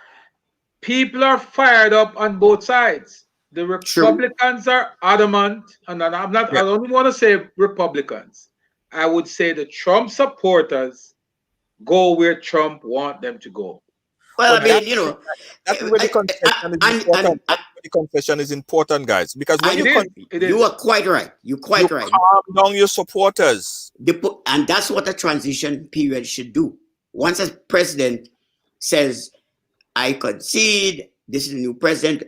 people are fired up on both sides. The Republicans are adamant, and I don't even want to say Republicans. I would say the Trump supporters go where Trump want them to go. Well, that's where the confession is important, guys. Because when you are quite right. You're quite right. Calm down your supporters. And that's what a transition period should do. Once a president says, I concede, this is the new president,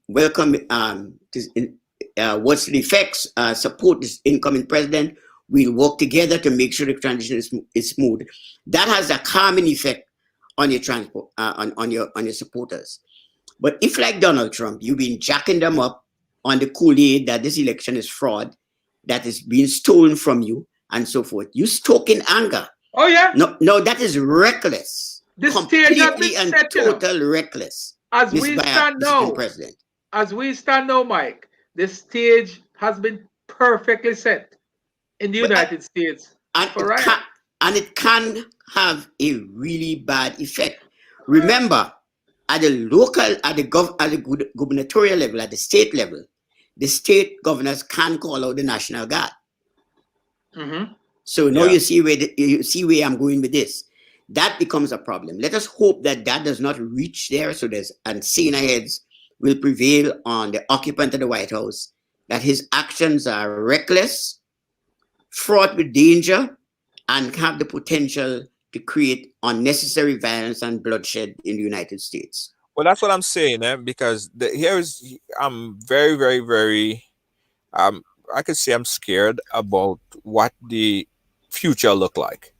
welcome, what's the effects, support this incoming president, we'll work together to make sure the transition is smooth. That has a calming effect on your on your supporters. But if, like Donald Trump, you've been jacking them up on the Kool-Aid that this election is fraud, that is being stolen from you, and so forth, you stoking anger. Oh yeah. No, that is reckless. This completely and total reckless. As we stand now, Mike, the stage has been perfectly set in the United States. And it can have a really bad effect. Remember, at the local, at the gubernatorial level, at the state level, the state governors can call out the National Guard. Mm-hmm. So now you see where I'm going with this. That becomes a problem. Let us hope that that does not reach there, so there's and saner heads will prevail on the occupant of the White House, that his actions are reckless, fraught with danger, and have the potential to create unnecessary violence and bloodshed in the United States. Well, that's what I'm saying, because I'm very, very, very, I could say I'm scared about what the future look like.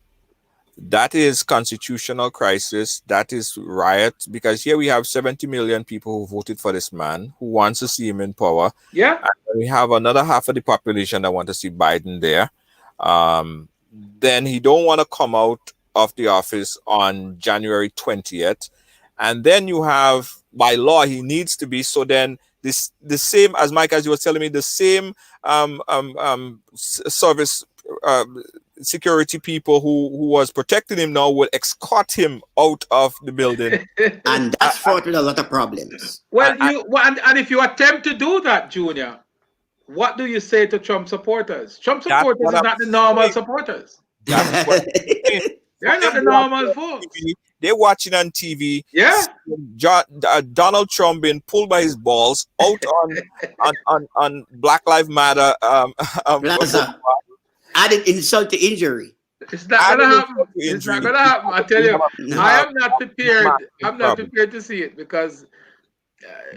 That is constitutional crisis. That is riot, because here we have 70 million people who voted for this man, who wants to see him in power. Yeah. And we have another half of the population that want to see Biden there. Then he don't want to come out of the office on January 20th. And then you have, by law, he needs to be. So then the same, as Mike, as you were telling me, the same service security people who was protecting him now will escort him out of the building. And that's fraught with a lot of problems. Well, and if you attempt to do that, Junior, what do you say to Trump supporters? Trump supporters are not the normal supporters. That's what They're not the normal folks. They're watching on TV. Yeah. Donald Trump being pulled by his balls out on Black Lives Matter. Added insult to injury. It's not gonna happen. It's not gonna happen. I tell you, I am not prepared. I'm not prepared to see it, because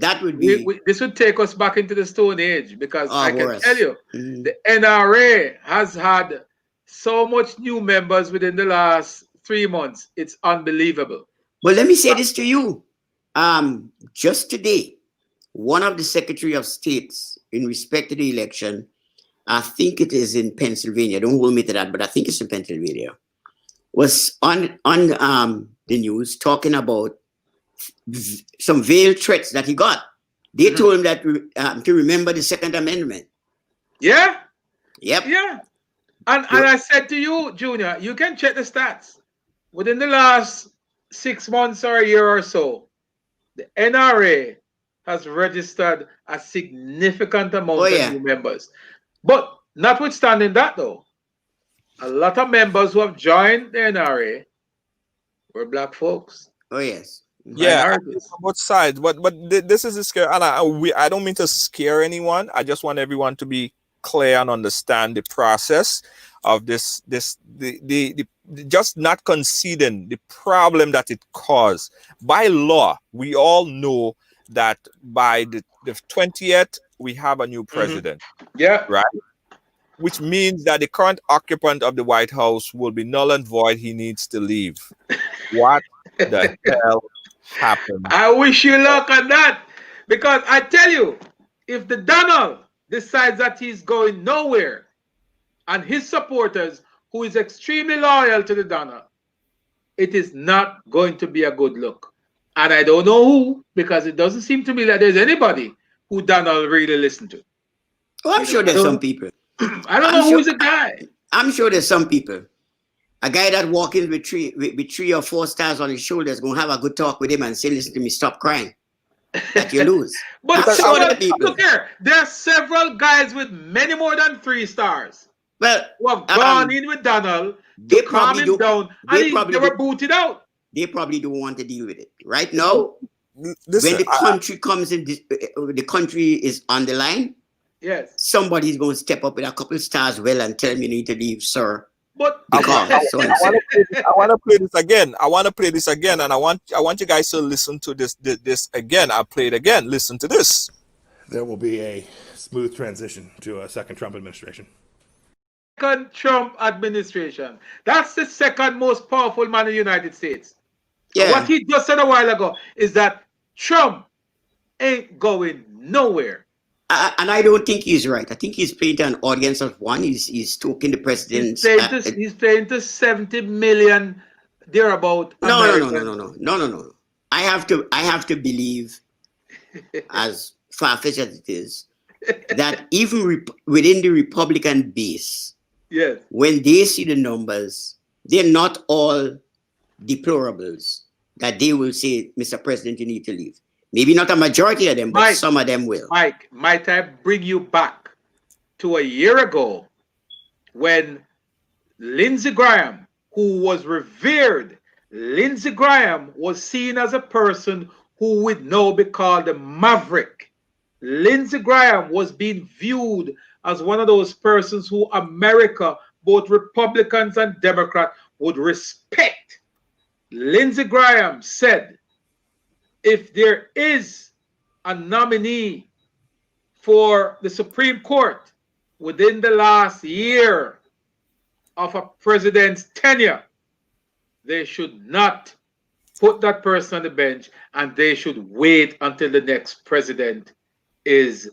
that would be this would take us back into the Stone Age, because I can worse. tell you, the NRA has had so much new members within the last 3 months. It's unbelievable. Well, let me say this to you. Just today, one of the Secretary of States, in respect to the election, I think it is in Pennsylvania, don't hold me to that, but I think it's in Pennsylvania, was on the news talking about some veiled threats that he got. They told him that to remember the Second Amendment. Yeah. Yep. Yeah. And I said to you, Junior, you can check the stats. Within the last 6 months or a year or so, the NRA has registered a significant amount of new members. But notwithstanding that, though, a lot of members who have joined the NRA were black folks. Oh, yes. Yeah, on both sides. But this is a scare, and I don't mean to scare anyone. I just want everyone to be clear and understand the process of this the just not conceding the problem that it caused. By law, we all know that by the 20th we have a new president. Yeah. Right? Which means that the current occupant of the White House will be null and void. He needs to leave. What the hell happened? I wish you luck on that, because I tell you, if the Donald decides that he's going nowhere, and his supporters, who is extremely loyal to the Donald, it is not going to be a good look. And I don't know who, because it doesn't seem to me that there's anybody who Donald really listened to. Oh, I'm sure there's some people. I don't know who's the guy. I'm sure there's some people. A guy that walks in with three or four stars on his shoulders going to have a good talk with him and say, listen to me, stop crying. That you lose. But look here, there are several guys with many more than 3 stars. Well, who have gone in with Donald to calm him down, and they were booted out. They probably don't want to deal with it. Right now, listen, when the country comes in, the country is on the line. Yes. Somebody's going to step up with a couple of stars well and tell me you need to leave, sir. But I want to play this again. I want to play this again, and I want you guys to listen to this again. I'll play it again. Listen to this. There will be a smooth transition to a second Trump administration. Second Trump administration. That's the second most powerful man in the United States. Yeah. What he just said a while ago is that Trump ain't going nowhere. And I don't think he's right. I think he's playing to an audience of one. He's talking the president. He's playing to 70 million thereabout. No. I have to believe, as far-fetched as it is, that even within the Republican base, yes, when they see the numbers, they're not all deplorables that they will say, Mr. President, you need to leave. Maybe not a majority of them, but Mike, some of them will. Mike, might I bring you back to a year ago when Lindsey Graham, who was revered, Lindsey Graham was seen as a person who would now be called the maverick. Lindsey Graham was being viewed as one of those persons who America, both Republicans and Democrats, would respect. Lindsey Graham said, if there is a nominee for the Supreme Court within the last year of a president's tenure, they should not put that person on the bench, and they should wait until the next president is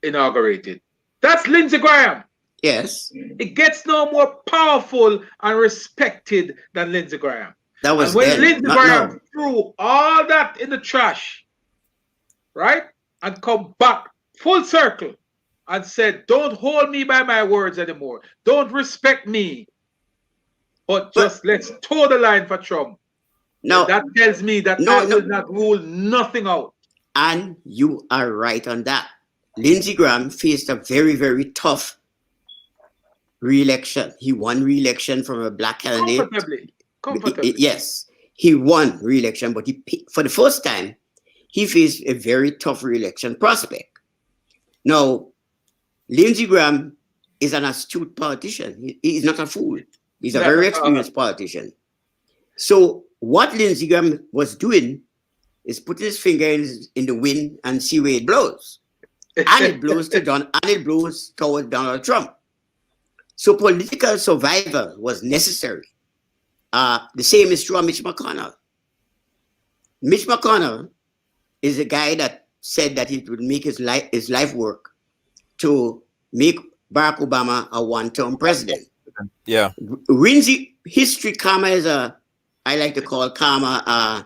inaugurated. That's Lindsey Graham. Yes. It gets no more powerful and respected than Lindsey Graham. That was and when then, Lindsey not Graham now. threw all that in the trash, right, and come back full circle and said, don't hold me by my words anymore. Don't respect me. But just let's toe the line for Trump. Now, That tells me that I will not rule nothing out. And you are right on that. Lindsey Graham faced a very, very tough re-election. He won re-election from a black candidate. Comfortably. Yes, he won re-election, but for the first time, he faced a very tough re-election prospect. Now, Lindsey Graham is an astute politician. He's not a fool. He's a very experienced politician. So what Lindsey Graham was doing is putting his finger in the wind and see where it blows. And it blows toward Donald Trump. So political survival was necessary. The same is true of Mitch McConnell. Mitch McConnell is a guy that said that it would make his life work to make Barack Obama a one-term president. Yeah. History, karma is I like to call karma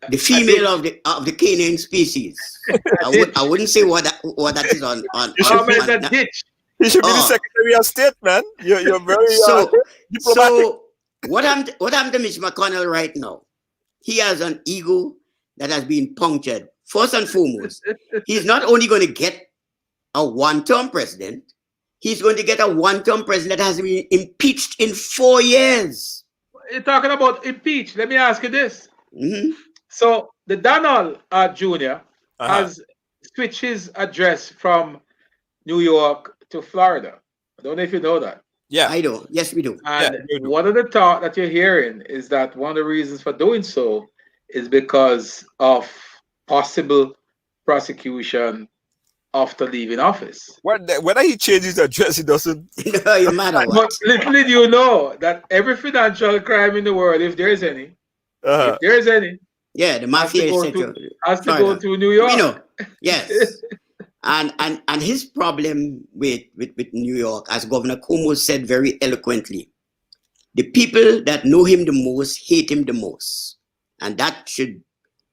the female of the canine species. I wouldn't say what that is on. He should be the Secretary of State, man. You're very diplomatic. So what happened to Mitch McConnell right now? He has an ego that has been punctured. First and foremost, he's not only going to get a one-term president, he's going to get a one-term president that has been impeached in 4 years. You're talking about impeach. Let me ask you this. Mm-hmm. So the Donald Jr. has switched his address from New York to Florida. I don't know if you know that. Yeah, I do. Yes, we do. And one of the talk that you're hearing is that one of the reasons for doing so is because of possible prosecution after leaving office. Whether he changes his address, he doesn't. No matter what. But little did you know that every financial crime in the world, if there is any, yeah, the mafia has to go to New York. We know. Yes. And his problem with New York, as Governor Cuomo said very eloquently, the people that know him the most hate him the most. And that should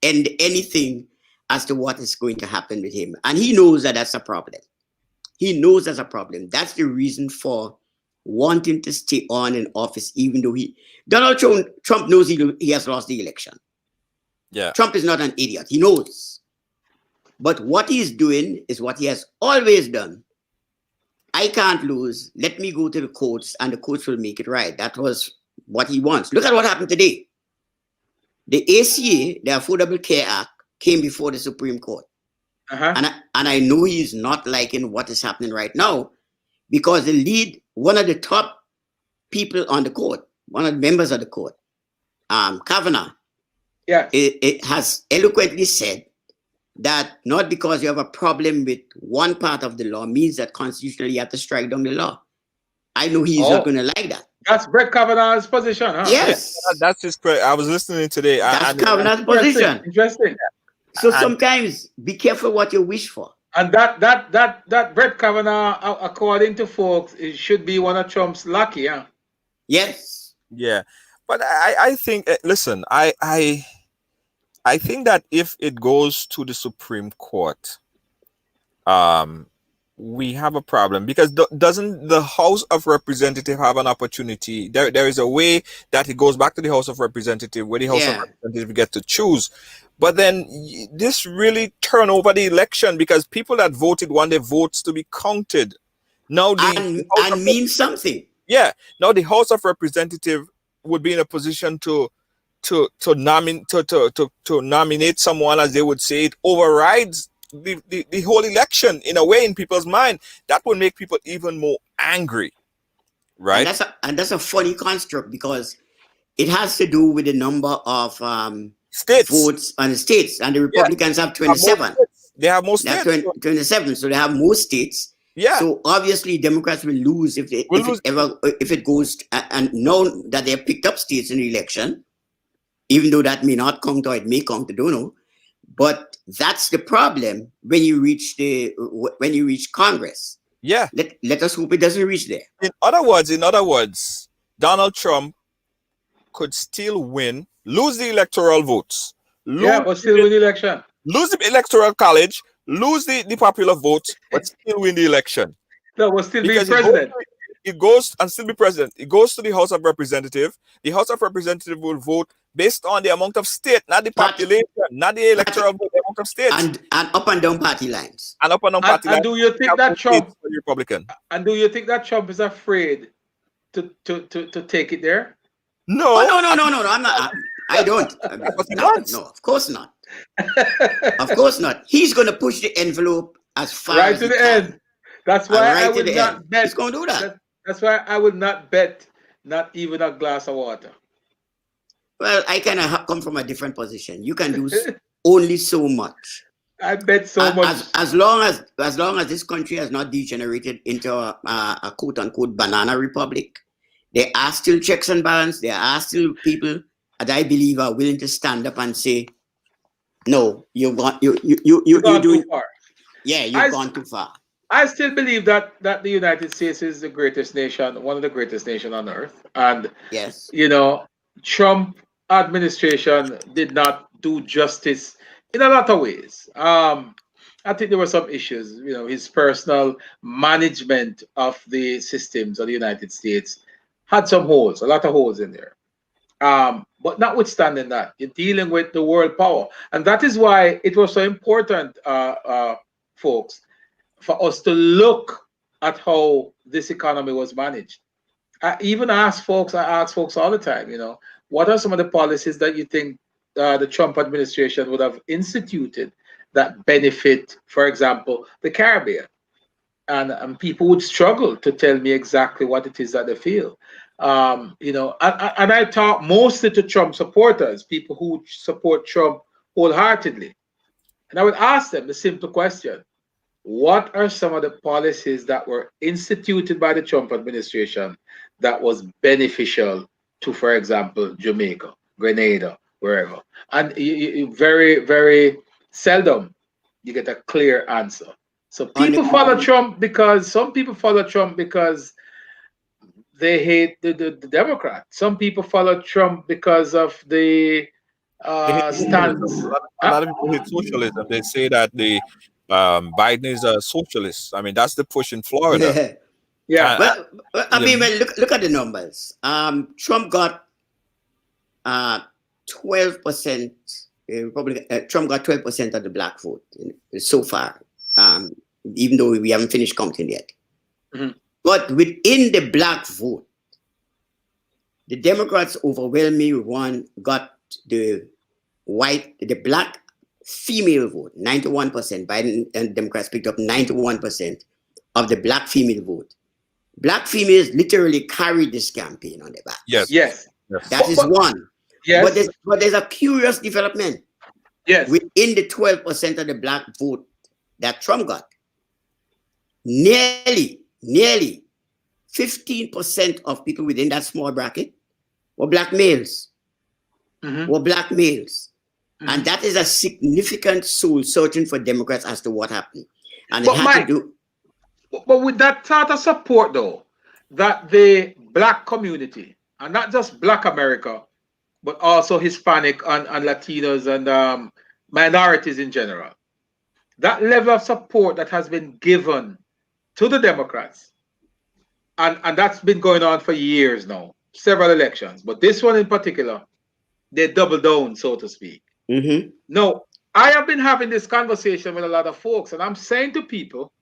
end anything as to what is going to happen with him. And he knows that that's a problem. He knows that's a problem. That's the reason for wanting to stay on in office, even though Donald Trump knows he has lost the election. Yeah. Trump is not an idiot. He knows. But what he's doing is what he has always done. I can't lose. Let me go to the courts and the courts will make it right. That was what he wants. Look at what happened today. The ACA, the Affordable Care Act, came before the Supreme Court. And I know he's not liking what is happening right now because one of the top people on the court, one of the members of the court, Kavanaugh, it has eloquently said that not because you have a problem with one part of the law means that constitutionally you have to strike down the law. I know he's not going to like that. That's Brett Kavanaugh's position, huh? Yes. That's his. I was listening today. That's Kavanaugh's position. Interesting. So sometimes be careful what you wish for. And that Brett Kavanaugh, according to folks, it should be one of Trump's lucky, huh? Yes. Yeah. But I think, listen, I think that if it goes to the Supreme Court, we have a problem because doesn't the House of Representatives have an opportunity? There is a way that it goes back to the House of Representatives, where the House of Yeah. Representatives get to choose. But then this really turn over the election because people that voted want their votes to be counted. Now And means something. yeah, now the House of Representatives would be in a position to nominate someone, as they would say. It overrides the whole election in a way in people's mind. That would make people even more angry, right? And that's a funny construct because it has to do with the number of States. votes on the states, and the Republicans have 27. They have more They have states. 27, so they have more states. Yeah. So obviously, Democrats will lose if it goes. And now that they have picked up states in the election, even though that may not count or it may count, I don't know. But that's the problem when you reach Congress. Yeah. Let us hope it doesn't reach there. In other words, Donald Trump could still win, lose the electoral votes, but still win the election. Lose the electoral college, lose the popular votes, but still win the election. No, but still be Because president. It goes and still be president. It goes to the House of Representatives. The House of Representatives will vote based on the amount of state, not the population, not the electoral vote, the amount of states. And up and down party lines. And up and down party lines. And do you think that Trump Republican? And do you think that Trump is afraid to take it there? No. Oh, no. I'm not. I don't. No, of course not. Of course not. He's going to push the envelope as far right as to he the can. end. That's why I would not end. bet. He's going to do that. That's why I would not bet not even a glass of water. Well, I kind of come from a different position. You can do only so much. I bet so much. As long as this country has not degenerated into a quote unquote banana republic, there are still checks and balances. There are still people that I believe are willing to stand up and say, "No, you've gone too far." Yeah, you've gone too far. I still believe that the United States is the greatest nation, one of the greatest nations on earth, and yes, Trump administration did not do justice in a lot of ways. I think there were some issues. His personal management of the systems of the United States had some holes, a lot of holes in there. But notwithstanding that, you're dealing with the world power, and that is why it was so important, folks, for us to look at how this economy was managed. I ask folks all the time, what are some of the policies that you think the Trump administration would have instituted that benefit, for example, the Caribbean? And people would struggle to tell me exactly what it is that they feel. And I talk mostly to Trump supporters, people who support Trump wholeheartedly. And I would ask them the simple question: what are some of the policies that were instituted by the Trump administration that was beneficial to, for example, Jamaica, Grenada, wherever? And you very, very seldom you get a clear answer. So people follow Trump because some people follow Trump because they hate the Democrat. Some people follow Trump because of the stance. A lot of people hate socialism. They say that Biden is a socialist. I mean, that's the push in Florida. Yeah. Well, I mean, look at the numbers. Trump got 12%. Trump got 12% of the black vote so far, even though we haven't finished counting yet. Mm-hmm. But within the black vote, the Democrats overwhelmingly got the black female vote, 91%. Biden and Democrats picked up 91% of the black female vote. Black females literally carried this campaign on their back. Yes. That is one. Yes. But there's a curious development. Yes. Within the 12% of the black vote that Trump got, nearly 15% of people within that small bracket were black males. Mm-hmm. Mm-hmm. And that is a significant soul searching for Democrats as to what happened. And But with that sort of support, though, that the black community, and not just black America, but also Hispanic and Latinos and minorities in general, that level of support that has been given to the Democrats, and that's been going on for years now, several elections, but this one in particular, they double down, so to speak. Mm-hmm. Now, I have been having this conversation with a lot of folks, and I'm saying to people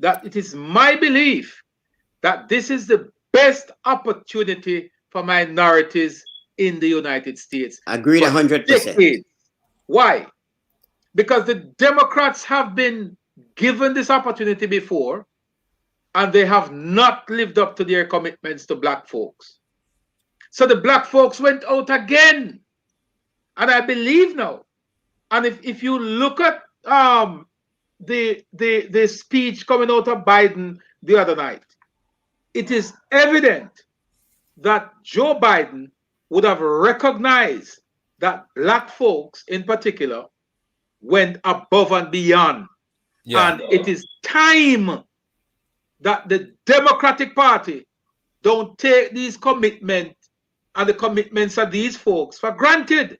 that it is my belief that this is the best opportunity for minorities in the United States. Agreed, for 100%. decades. Why? Because the Democrats have been given this opportunity before, and they have not lived up to their commitments to black folks. So the black folks went out again. And I believe now, and if you look at the speech coming out of Biden the other night, it is evident that Joe Biden would have recognized that black folks in particular went above and beyond. Yeah. And it is time that the Democratic Party don't take these commitments and the commitments of these folks for granted.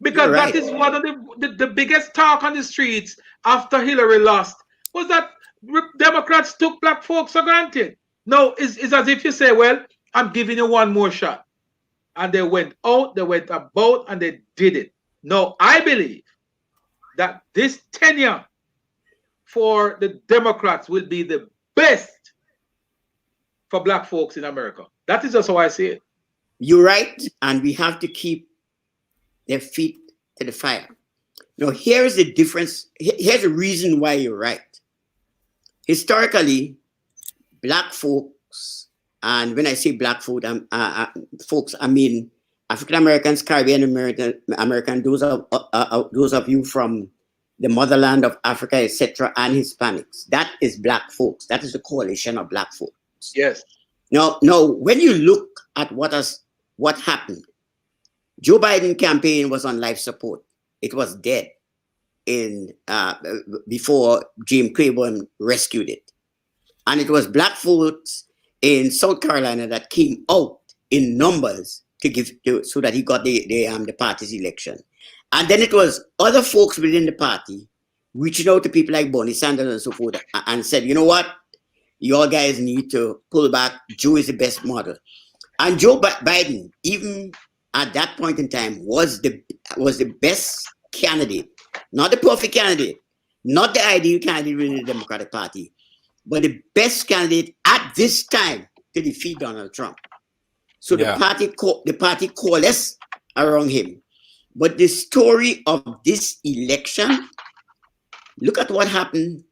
Because You're right. that is one of the biggest talk on the streets after Hillary lost, was that Democrats took black folks for granted. No, it's as if you say, well, I'm giving you one more shot. And they went out, they went about, and they did it. No, I believe that this tenure for the Democrats will be the best for black folks in America. That is just how I see it. You're right, and we have to keep their feet to the fire. Now, here's the difference. Here's the reason why you're right. Historically, black folks, and when I say black folks, I mean African Americans, Caribbean American, those of you from the motherland of Africa, etc., and Hispanics. That is black folks. That is the coalition of black folks. Yes. Now, when you look at what happened, Joe Biden campaign was on life support. It was dead before Jim Claiborne rescued it, and it was black folks in South Carolina that came out in numbers so that he got the party's election, and then it was other folks within the party reaching out to people like Bernie Sanders and so forth and said, you know what, you all guys need to pull back. Joe is the best model, and Joe Biden, even at that point in time, was the best candidate, not the perfect candidate, not the ideal candidate in the Democratic Party, but the best candidate at this time to defeat Donald Trump. So the party coalesced around him. But the story of this election, look at what happened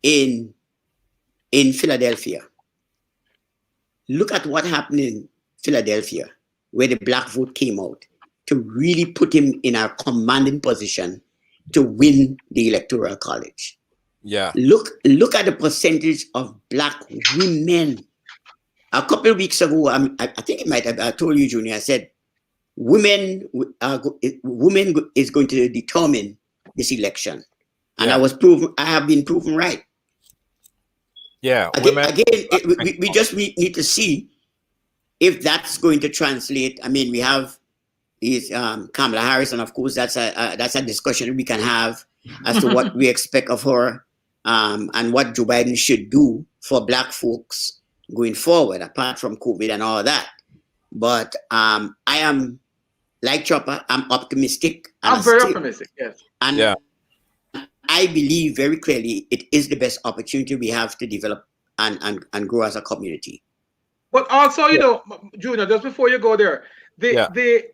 in Philadelphia. Look at what happened in Philadelphia, where the black vote came out to really put him in a commanding position to win the Electoral College. Yeah. Look at the percentage of black women. A couple of weeks ago, I think it might have, I told you, Junior, I said, women is going to determine this election. And Yeah. I have been proven right. Yeah. We just need to see if that's going to translate. I mean, we have Kamala Harris, and of course, that's a discussion we can have as to what we expect of her, and what Joe Biden should do for black folks going forward, apart from COVID and all that. But I am, like Chopper, I'm optimistic. I'm very optimistic, yes. And yeah. I believe very clearly it is the best opportunity we have to develop and grow as a community. But also, you know, Junior, just before you go there, the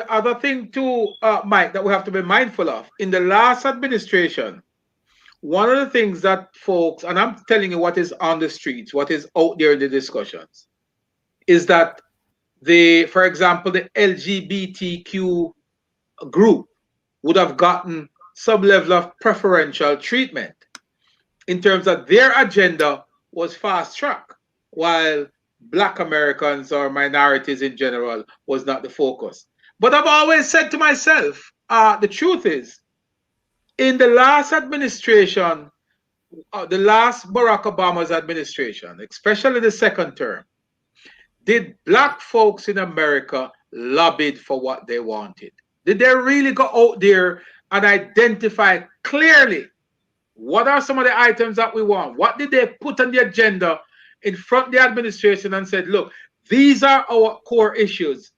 other thing too, Mike, that we have to be mindful of, in the last administration, one of the things that folks, and I'm telling you what is on the streets, what is out there in the discussions, is that for example, the LGBTQ group would have gotten some level of preferential treatment in terms of their agenda was fast track, while Black Americans or minorities in general was not the focus. But I've always said to myself, the truth is, in the last administration, the last Barack Obama's administration, especially the second term, did black folks in America lobbied for what they wanted? Did they really go out there and identify clearly What are some of the items that we want? What did they put on the agenda in front of the administration and said, look, these are our core issues.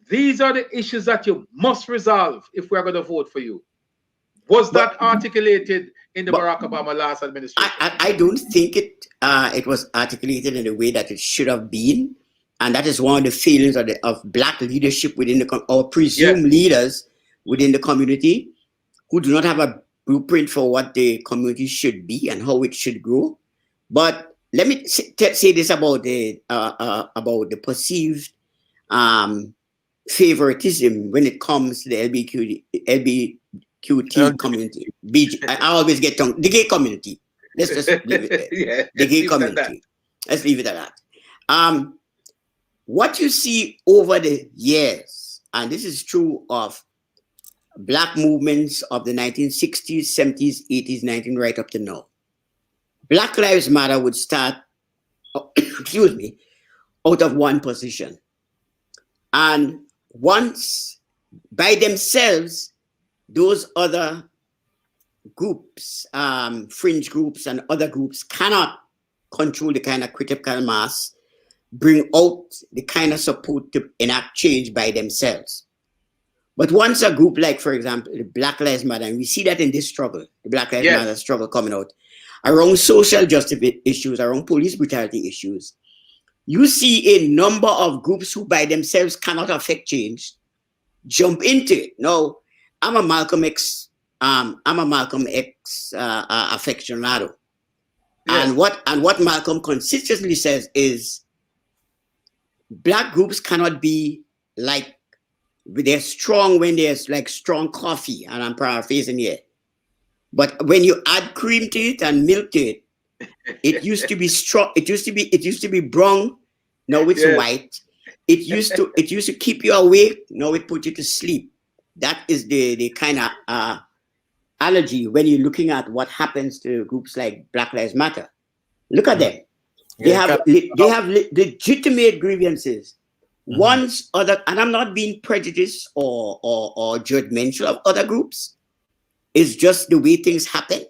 These are the issues that you must resolve if we're going to vote for you. Was that articulated in the Barack Obama last administration? I don't think it was articulated in the way that it should have been. And that is one of the failings of black leadership within or presumed leaders within the community who do not have a blueprint for what the community should be and how it should grow. But let me say this about the perceived favoritism when it comes to the LGBTQ community. I always get tongue. The gay community. Let's just leave it there. The gay community. Let's leave it at that. What you see over the years, and this is true of black movements of the 1960s, 70s, 80s, 90s, right up to now. Black Lives Matter would start, excuse me, out of one position. And once by themselves, those other groups, fringe groups and other groups cannot control the kind of critical mass, bring out the kind of support to enact change by themselves. But once a group like, for example, the Black Lives Matter, and we see that in this struggle, the Black Lives Matter struggle coming out, around social justice issues, around police brutality issues, you see a number of groups who by themselves cannot affect change jump into it. Now, I'm a Malcolm X aficionado. Yes. And what Malcolm consistently says is black groups cannot be like, they're strong when there's like strong coffee, and I'm paraphrasing here. But when you add cream to it and milk to it, it used to be strong. It used to be brown. Now it's white. It used to keep you awake. Now it put you to sleep. That is the kind of allergy when you're looking at what happens to groups like Black Lives Matter. Look at them. They have legitimate grievances. Once other, and I'm not being prejudiced or judgmental of other groups. It's just the way things happen.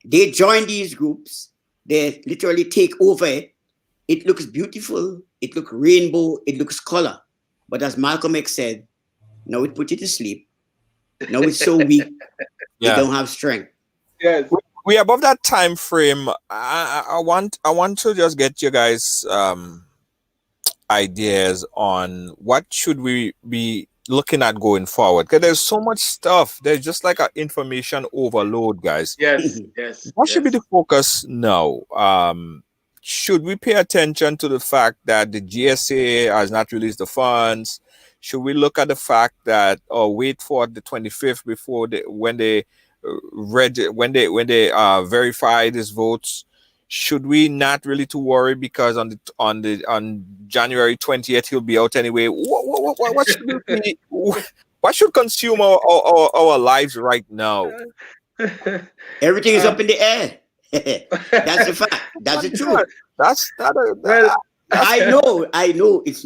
They join these groups. They literally take over it. It looks beautiful. It looks rainbow. It looks color. But as Malcolm X said, now it put you to sleep. Now it's so weak. They don't have strength. Yes. We above that time frame. I want to just get you guys ideas on what should we be looking at going forward, because there's so much stuff. There's just like an information overload, guys. Yes. What should be the focus now? Should we pay attention to the fact that the GSA has not released the funds? Should we look at the fact that, or wait for the 25th before when they verify these votes? Should we not really to worry because on January 20th he'll be out anyway? What should we be, what should consume our lives right now? Everything is up in the air. That's the fact. That's the truth. I know. It's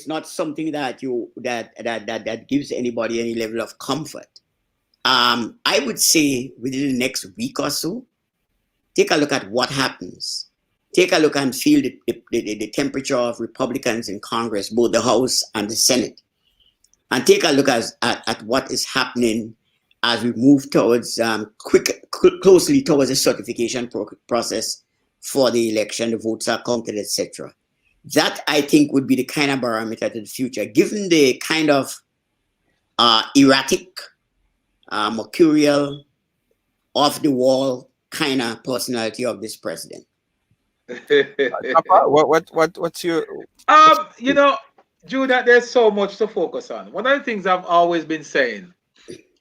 not something that that gives anybody any level of comfort. I would say within the next week or so, take a look at what happens. Take a look and feel the temperature of Republicans in Congress, both the House and the Senate. And take a look at what is happening as we move towards closely towards the certification process for the election, the votes are counted, etc. That, I think, would be the kind of barometer to the future, given the kind of erratic, mercurial, off-the-wall kind of personality of this president. What's your... Judah, there's so much to focus on. One of the things I've always been saying,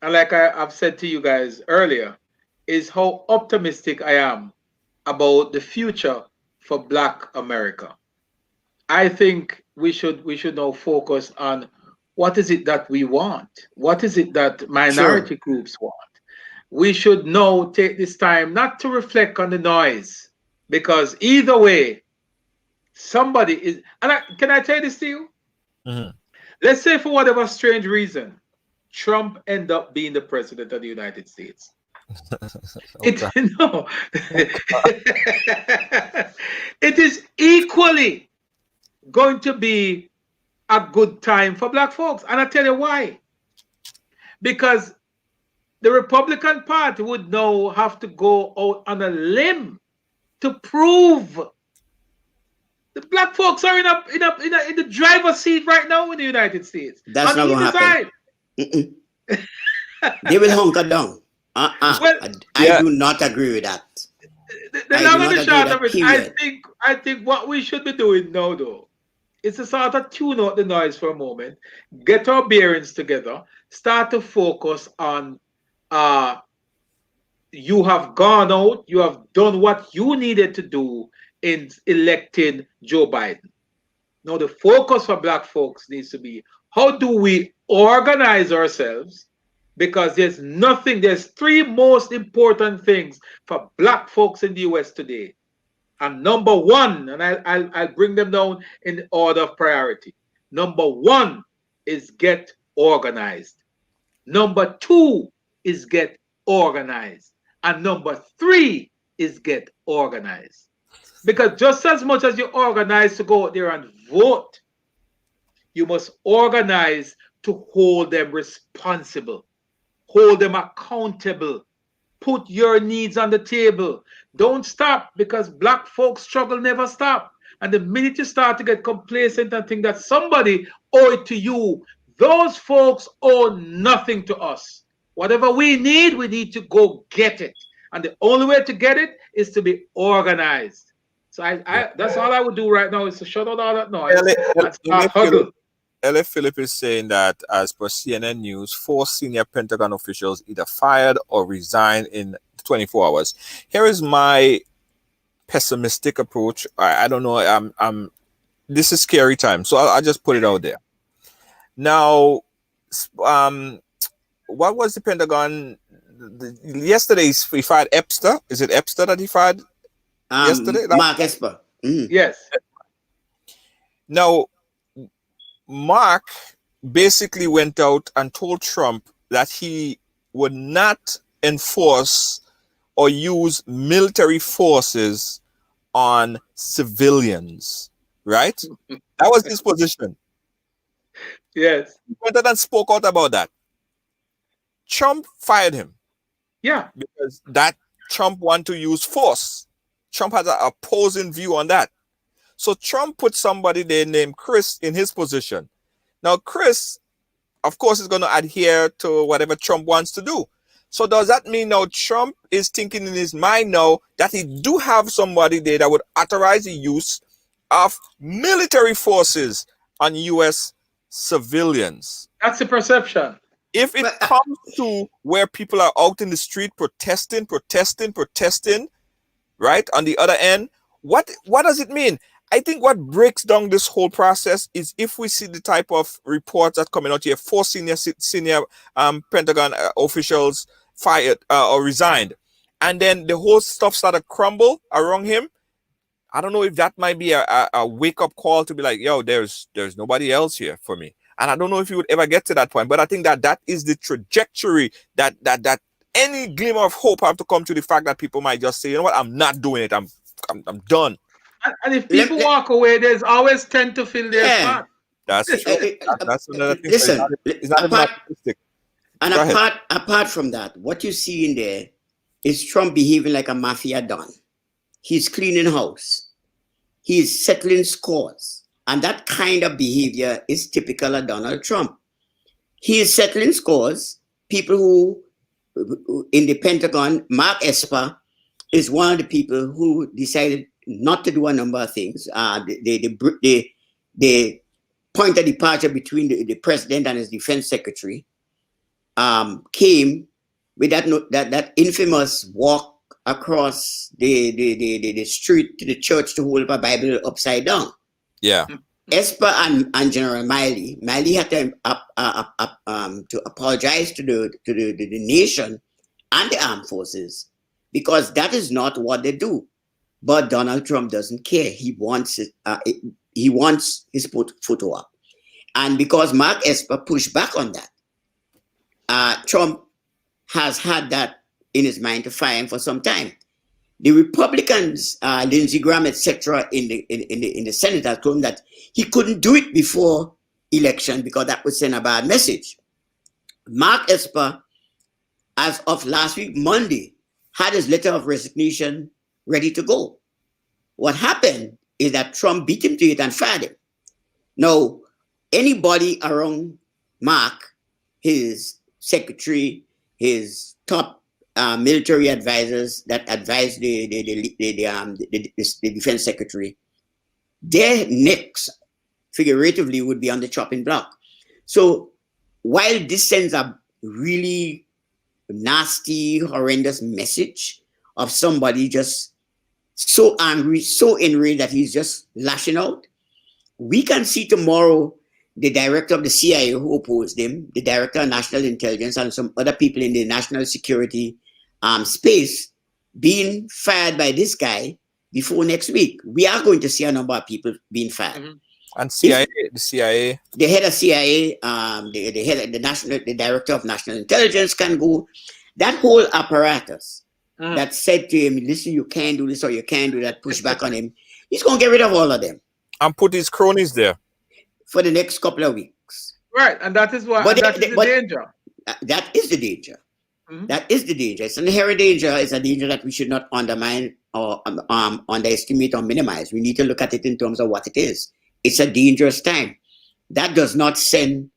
and like I've said to you guys earlier, is how optimistic I am about the future for Black America. I think we should now focus on what is it that we want? What is it that minority groups want? We should now take this time not to reflect on the noise, because either way, somebody is, and can I tell this to you? Mm-hmm. Let's say for whatever strange reason, Trump end up being the president of the United States. It no. It is equally going to be a good time for black folks. And I tell you why. Because the Republican Party would now have to go out on a limb to prove the black folks are in the driver's seat right now in the United States. That's not going to happen. They will hunker down. Well, I do not agree with that. The long and the short of it, I think what we should be doing now, though, is to sort of tune out the noise for a moment, get our bearings together, start to focus on you have gone out, you have done what you needed to do in electing Joe Biden. Now, the focus for black folks needs to be, how do we organize ourselves? Because there's three most important things for black folks in the US today. And number one, and I'll bring them down in the order of priority. Number one is get organized. Number two is get organized. And number three is get organized. Because just as much as you organize to go out there and vote, you must organize to hold them responsible, hold them accountable, put your needs on the table. Don't stop, because black folks' struggle never stop. And the minute you start to get complacent and think that somebody owe it to you, those folks owe nothing to us. Whatever we need to go get it. And the only way to get it is to be organized. So that's all I would do right now, is to shut out all that noise. L.A. Phillip is saying that, as per CNN News, 4 senior Pentagon officials either fired or resigned in 24 hours. Here is my pessimistic approach. I don't know. This is scary time, so I'll just put it out there. Now, what was the Pentagon? Yesterday, he fired Epster. Is it Epster that he fired yesterday? Mark Esper. Yes. Now, Mark basically went out and told Trump that he would not enforce or use military forces on civilians, right? That was his position. Yes. He went out and spoke out about that. Trump fired him. Yeah. Because that Trump wanted to use force. Trump has an opposing view on that. So Trump put somebody there named Chris in his position. Now, Chris, of course, is going to adhere to whatever Trump wants to do. So does that mean now Trump is thinking in his mind now that he do have somebody there that would authorize the use of military forces on U.S. civilians? That's the perception. If it comes to where people are out in the street protesting, right, on the other end, what does it mean? I think what breaks down this whole process is if we see the type of reports that coming out here, 4 senior Pentagon officials fired or resigned, and then the whole stuff started crumble around him. I don't know if that might be a wake-up call to be like, yo, there's nobody else here for me. And I don't know if you would ever get to that point, but I think that is the trajectory that any glimmer of hope have to come to the fact that people might just say, you know what, I'm not doing it. I'm done. And if people walk away, there's always tend to fill their spot. That's true. That's another thing. Listen, it's not optimistic. And apart from that, what you see in there is Trump behaving like a mafia don. He's cleaning house. He's settling scores. And that kind of behavior is typical of Donald Trump. He is settling scores. People who in the Pentagon, Mark Esper is one of the people who decided not to do a number of things. The point of departure between the president and his defense secretary came with that infamous walk across the street to the church to hold up a Bible upside down. Yeah. Esper and General Miley had to apologize to the nation and the armed forces, because that is not what they do. But Donald Trump doesn't care. He wants it. He wants his photo up, and because Mark Esper pushed back on that, Trump has had that in his mind to fire him for some time. The Republicans, Lindsey Graham, etc., in the Senate, have told him that he couldn't do it before election because that would send a bad message. Mark Esper, as of last week, Monday, had his letter of resignation ready to go. What happened is that Trump beat him to it and fired him. Now, anybody around Mark, his secretary, his top military advisors that advise the defense secretary, their necks, figuratively, would be on the chopping block. So while this sends a really nasty, horrendous message of somebody just so angry, so enraged that he's just lashing out, we can see tomorrow the director of the CIA who opposed him, the director of national intelligence, and some other people in the national security space being fired by this guy before next week. We are going to see a number of people being fired. Mhm. And CIA, the CIA, The head of CIA, the head of the director of national intelligence can go. That whole apparatus that said to him, listen, you can't do this or you can't do that, push back on him. He's going to get rid of all of them and put his cronies there. for the next couple of weeks. Right, and that is why But that is the danger. That is the danger. Mhm. That is the danger. It's an inherent danger. It's a danger that we should not undermine or underestimate or minimize. We need to look at it in terms of what it is. It's a dangerous time. That does not send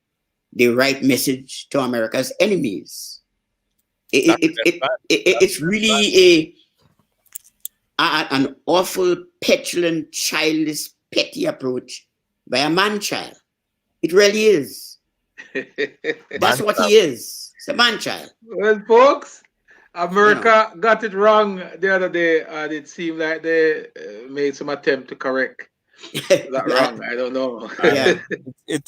the right message to America's enemies. It's really an awful, petulant, childish, petty approach by a man-child. It really is. That's what he is. It's a man-child. Well, folks, America got it wrong the other day, and it seemed like they made some attempt to correct that wrong. I don't know. Yeah.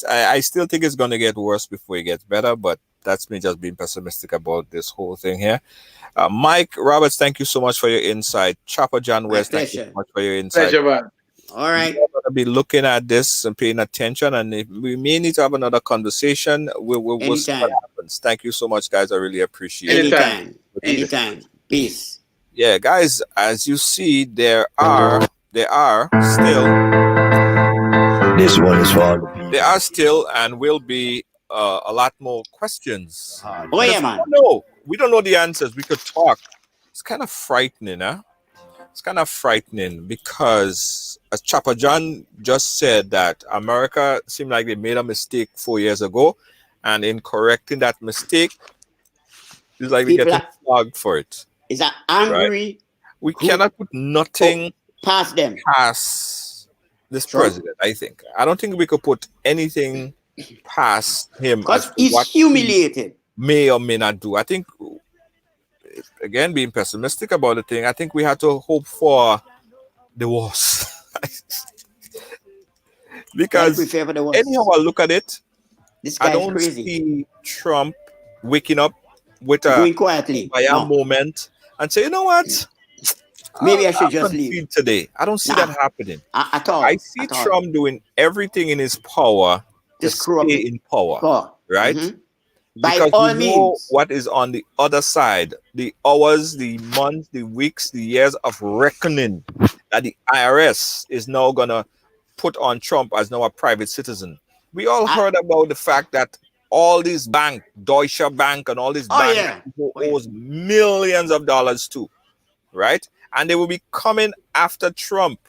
I still think it's going to get worse before it gets better, but that's me just being pessimistic about this whole thing here. Mike Roberts, thank you so much for your insight. Chopper John West, thank you so much for your insight. Pleasure, man. All right. We're going to be looking at this and paying attention, and if we may need to have another conversation. We'll see what happens. Thank you so much, guys. I really appreciate it. Anytime. Peace. Yeah, guys, as you see, there are still This one is for all the people. there are still and will be a lot more questions. Oh yeah, man. We don't know the answers. We could talk. It's kind of frightening, huh? It's kind of frightening because, as Chopper John just said, that America seemed like they made a mistake 4 years ago, and in correcting that mistake, it's like we get flogged for it. Is that angry? We cannot put nothing past them, past this president. I think I don't think we could put anything past him because he's humiliated. He may or may not do. I think, again, being pessimistic about the thing, I think we had to hope for the worst. Because anyhow I look at it, I don't see Trump waking up with a quietly moment and say, you know what? Maybe I should just leave today. I don't see that happening at all. I see Trump doing everything in his power to stay in power, right? Mm-hmm. By all means, what is on the other side, the hours, the months, the weeks, the years of reckoning that the IRS is now gonna put on Trump as now a private citizen. We all heard about the fact that all these banks, Deutsche Bank and all these banks owes millions of dollars too, right? And they will be coming after Trump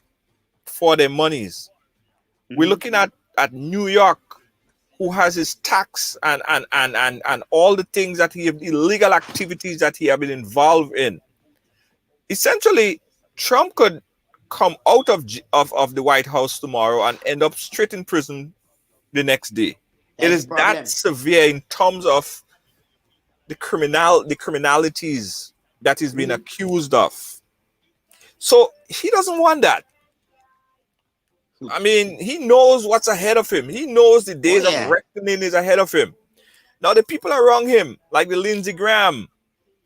for their monies. We're looking at New York, who has his tax and all the things that illegal activities that he have been involved in. Essentially, Trump could come out of the White House tomorrow and end up straight in prison the next day. It is that severe in terms of the criminalities that he's been accused of. So he doesn't want that. I mean, he knows what's ahead of him. He knows the days of reckoning is ahead of him. Now, the people around him, like the Lindsey Graham,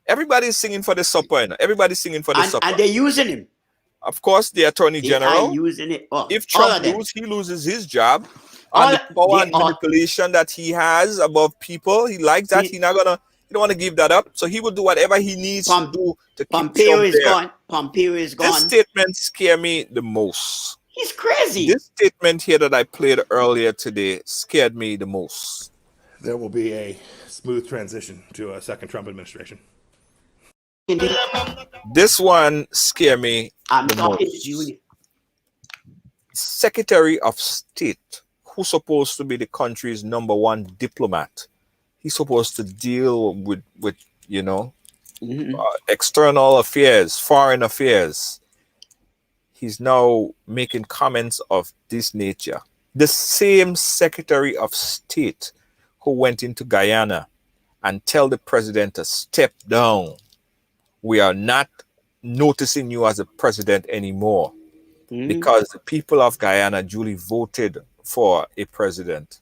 everybody's singing for the supper. Everybody's singing for the supper. And they're using him. Of course, the Attorney General. Using it. If Trump loses, he loses his job. And the power and manipulation that he has above people, he likes that. He's not He don't want to give that up. So he will do whatever he needs to do to keep Pompeo Trump is there. gone. Pompeo is This gone. statement scared me the most. He's crazy. This statement here that I played earlier today scared me the most. There will be a smooth transition to a second Trump administration. This one scared me I'm the talking most. to you. Secretary of State, who's supposed to be the country's #1 diplomat, he's supposed to deal with you know, external affairs, foreign affairs. He's now making comments of this nature. The same Secretary of State who went into Guyana and tell the president to step down. We are not noticing you as a president anymore because the people of Guyana duly voted for a president.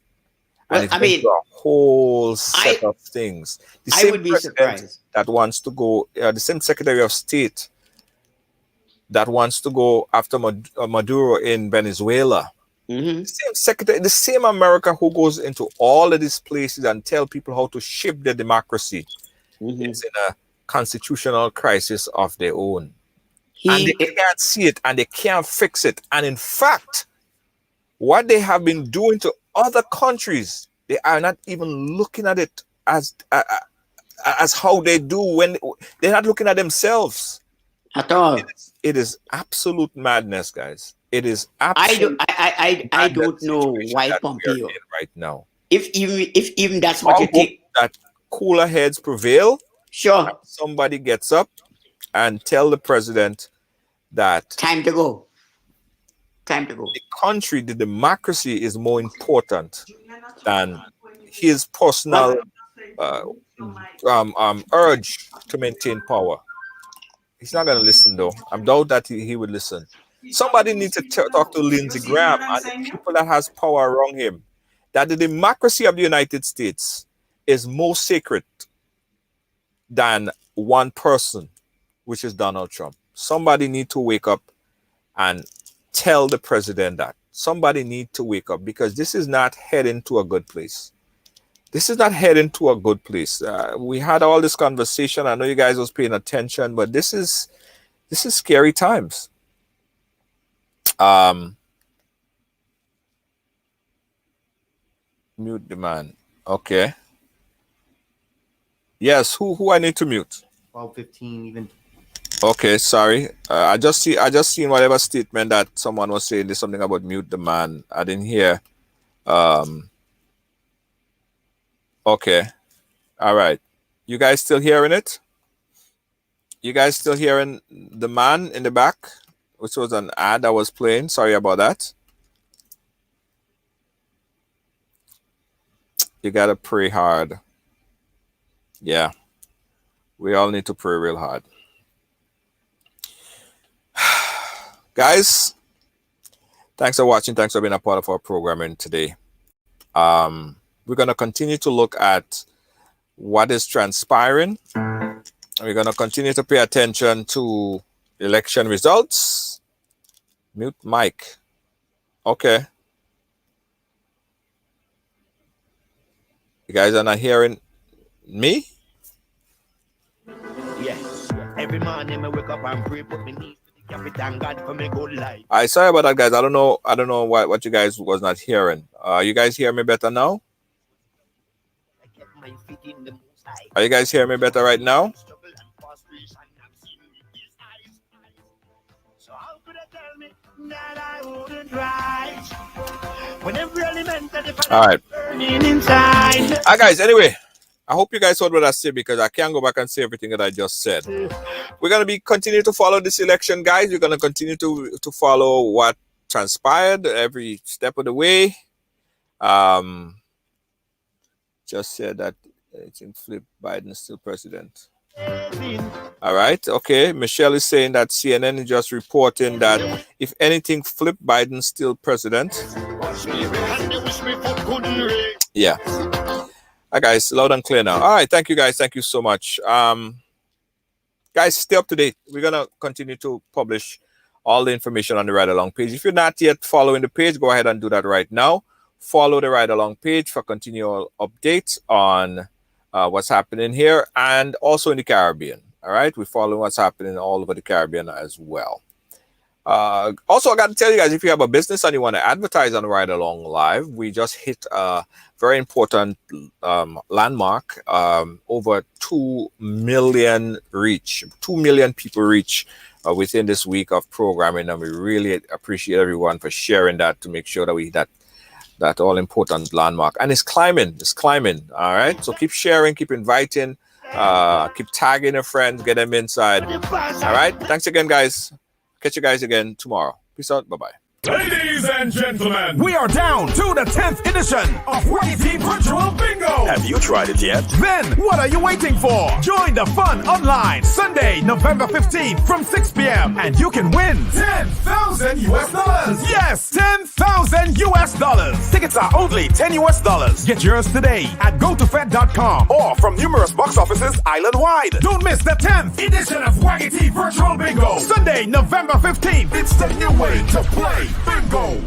And Well, it's a whole set of things. The I same would be president surprised. that wants to go, the same Secretary of State that wants to go after Maduro in Venezuela. The same secretary, the same America who goes into all of these places and tell people how to shape their democracy is in a constitutional crisis of their own. And they can't see it and they can't fix it. And in fact, what they have been doing to other countries, they are not even looking at it as how they do when they're not looking at themselves at all. It is absolute madness, guys. It is absolute. I don't know why Pompeo right now. If even that's what you think, that cooler heads prevail. Sure. Somebody gets up and tell the president that time to go. Time to go. The country, the democracy is more important than his personal urge to maintain power. He's not going to listen, though. I doubt that he would listen. Somebody needs to talk to Lindsey Graham and the people that has power around him, that the democracy of the United States is more sacred than one person, which is Donald Trump. Somebody need to wake up and tell the president that. Somebody need to wake up, because this is not heading to a good place. This is not heading to a good place. We had all this conversation. I know you guys was paying attention, but this is scary times. Mute the man. Okay. Yes, who I need to mute? 12:15 even. Okay, sorry. I just seen whatever statement that someone was saying. There's something about mute the man. I didn't hear. Okay. All right. You guys still hearing it? You guys still hearing the man in the back, which was an ad that was playing? Sorry about that. You gotta pray hard. Yeah. We all need to pray real hard. Guys, thanks for watching. Thanks for being a part of our programming today. We're going to continue to look at what is transpiring. We're going to continue to pay attention to election results. Mute mic. Okay. You guys are not hearing me? Yes. Every morning I wake up and pray, put me knees to the Captain God for me good life. I sorry about that, guys. I don't know what you guys was not hearing. You guys hear me better now? Are you guys hearing me better right now? So how could I tell me that I wouldn't rise when every element of the all right, burning inside? All right, guys. Anyway, I hope you guys heard what I said, because I can't go back and say everything that I just said. We're gonna be continue to follow this election, guys. We're gonna continue to follow what transpired every step of the way. Just said that it's in flip, Biden still president. All right, okay. Michelle is saying that CNN is just reporting that if anything, flip, Biden still president. Yeah. All right, guys, loud and clear now. All right, thank you, guys. Thank you so much. Guys, stay up to date. We're gonna continue to publish all the information on the Ride Along page. If you're not yet following the page, go ahead and do that right now. Follow the Ride Along page for continual updates on what's happening here and also in the Caribbean. All right, we're following what's happening all over the Caribbean as well. Also, I got to tell you guys, if you have a business and you want to advertise on Ride Along Live, we just hit a very important landmark. Over 2 million reach, 2 million people reach within this week of programming, and we really appreciate everyone for sharing that to make sure that we hit that all important landmark. And it's climbing. All right, so keep sharing, keep inviting, keep tagging your friends, get them inside. All right, thanks again, guys. Catch you guys again tomorrow. Peace out. Bye-bye. Ladies and gentlemen, we are down to the 10th edition of YT Virtual Bingo. Have you tried it yet? Then, what are you waiting for? Join the fun online Sunday, November 15th from 6 p.m. and you can win $10,000 US. Yes, $10,000 US. Tickets are only $10 US. Get yours today at gotofed.com or from numerous box offices island-wide. Don't miss the 10th edition of YT Virtual Bingo. Sunday, November 15th. It's the new way to play. Bingo!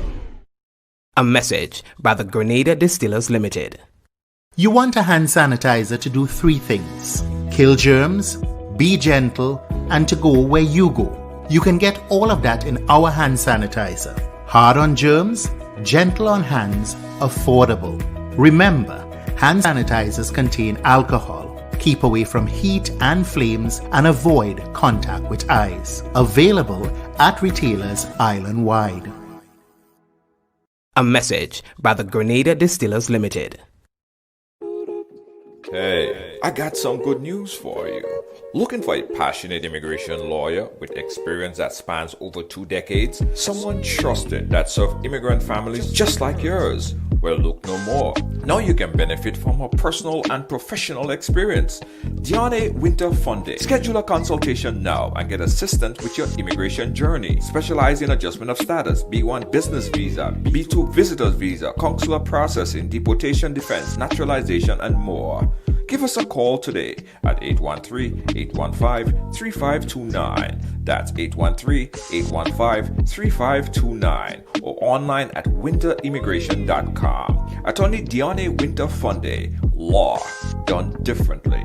A message by the Grenada Distillers Limited. You want a hand sanitizer to do 3 things: kill germs, be gentle, and to go where you go. You can get all of that in our hand sanitizer. Hard on germs, gentle on hands, affordable. Remember, hand sanitizers contain alcohol. Keep away from heat and flames and avoid contact with eyes. Available at retailers island-wide. A message by the Grenada Distillers Limited. Hey, I got some good news for you. Looking for a passionate immigration lawyer with experience that spans over 2 decades? Someone trusted that served immigrant families just like yours? Well, look no more. Now you can benefit from her personal and professional experience. Diane Winter Funde. Schedule a consultation now and get assistance with your immigration journey. Specialize in adjustment of status, B1 business visa, B2 visitors visa, consular processing, deportation defense, naturalization, and more. Give us a call today at 813-815-3529. That's 813-815-3529 or online at winterimmigration.com. Attorney Diane Winter Funde, law done differently.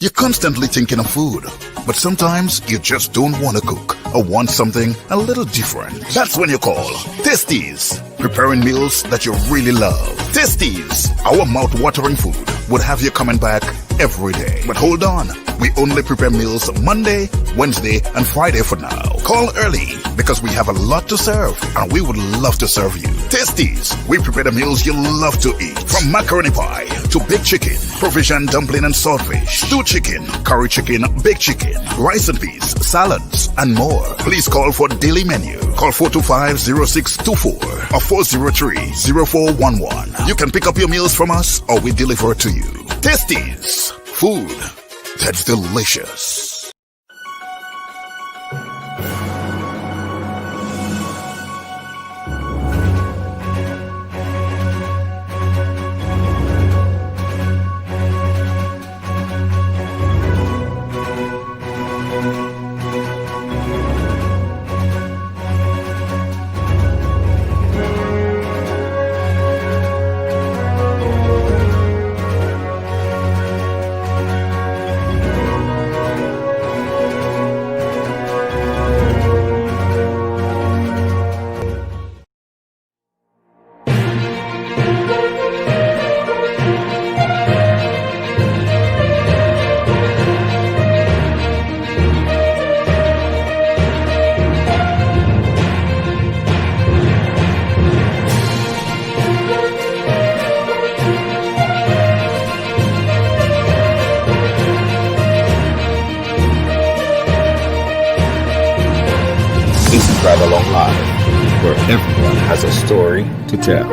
You're constantly thinking of food, but sometimes you just don't want to cook or want something a little different. That's when you call Tasties, preparing meals that you really love. Tasties, our mouth-watering food, would have you coming back every day. But hold on, we only prepare meals Monday, Wednesday, and Friday for now. Call early because we have a lot to serve and we would love to serve you. Tasties, we prepare the meals you love to eat. From macaroni pie to baked chicken, provision dumpling and saltfish, stewed chicken, curry chicken, baked chicken, rice and peas, salads, and more. Please call for daily menu. Call 425-0624 or 403-0411. You can pick up your meals from us or we deliver to you. Tasties, food that's delicious. This is Ridelaong Live, where everyone has a story to tell.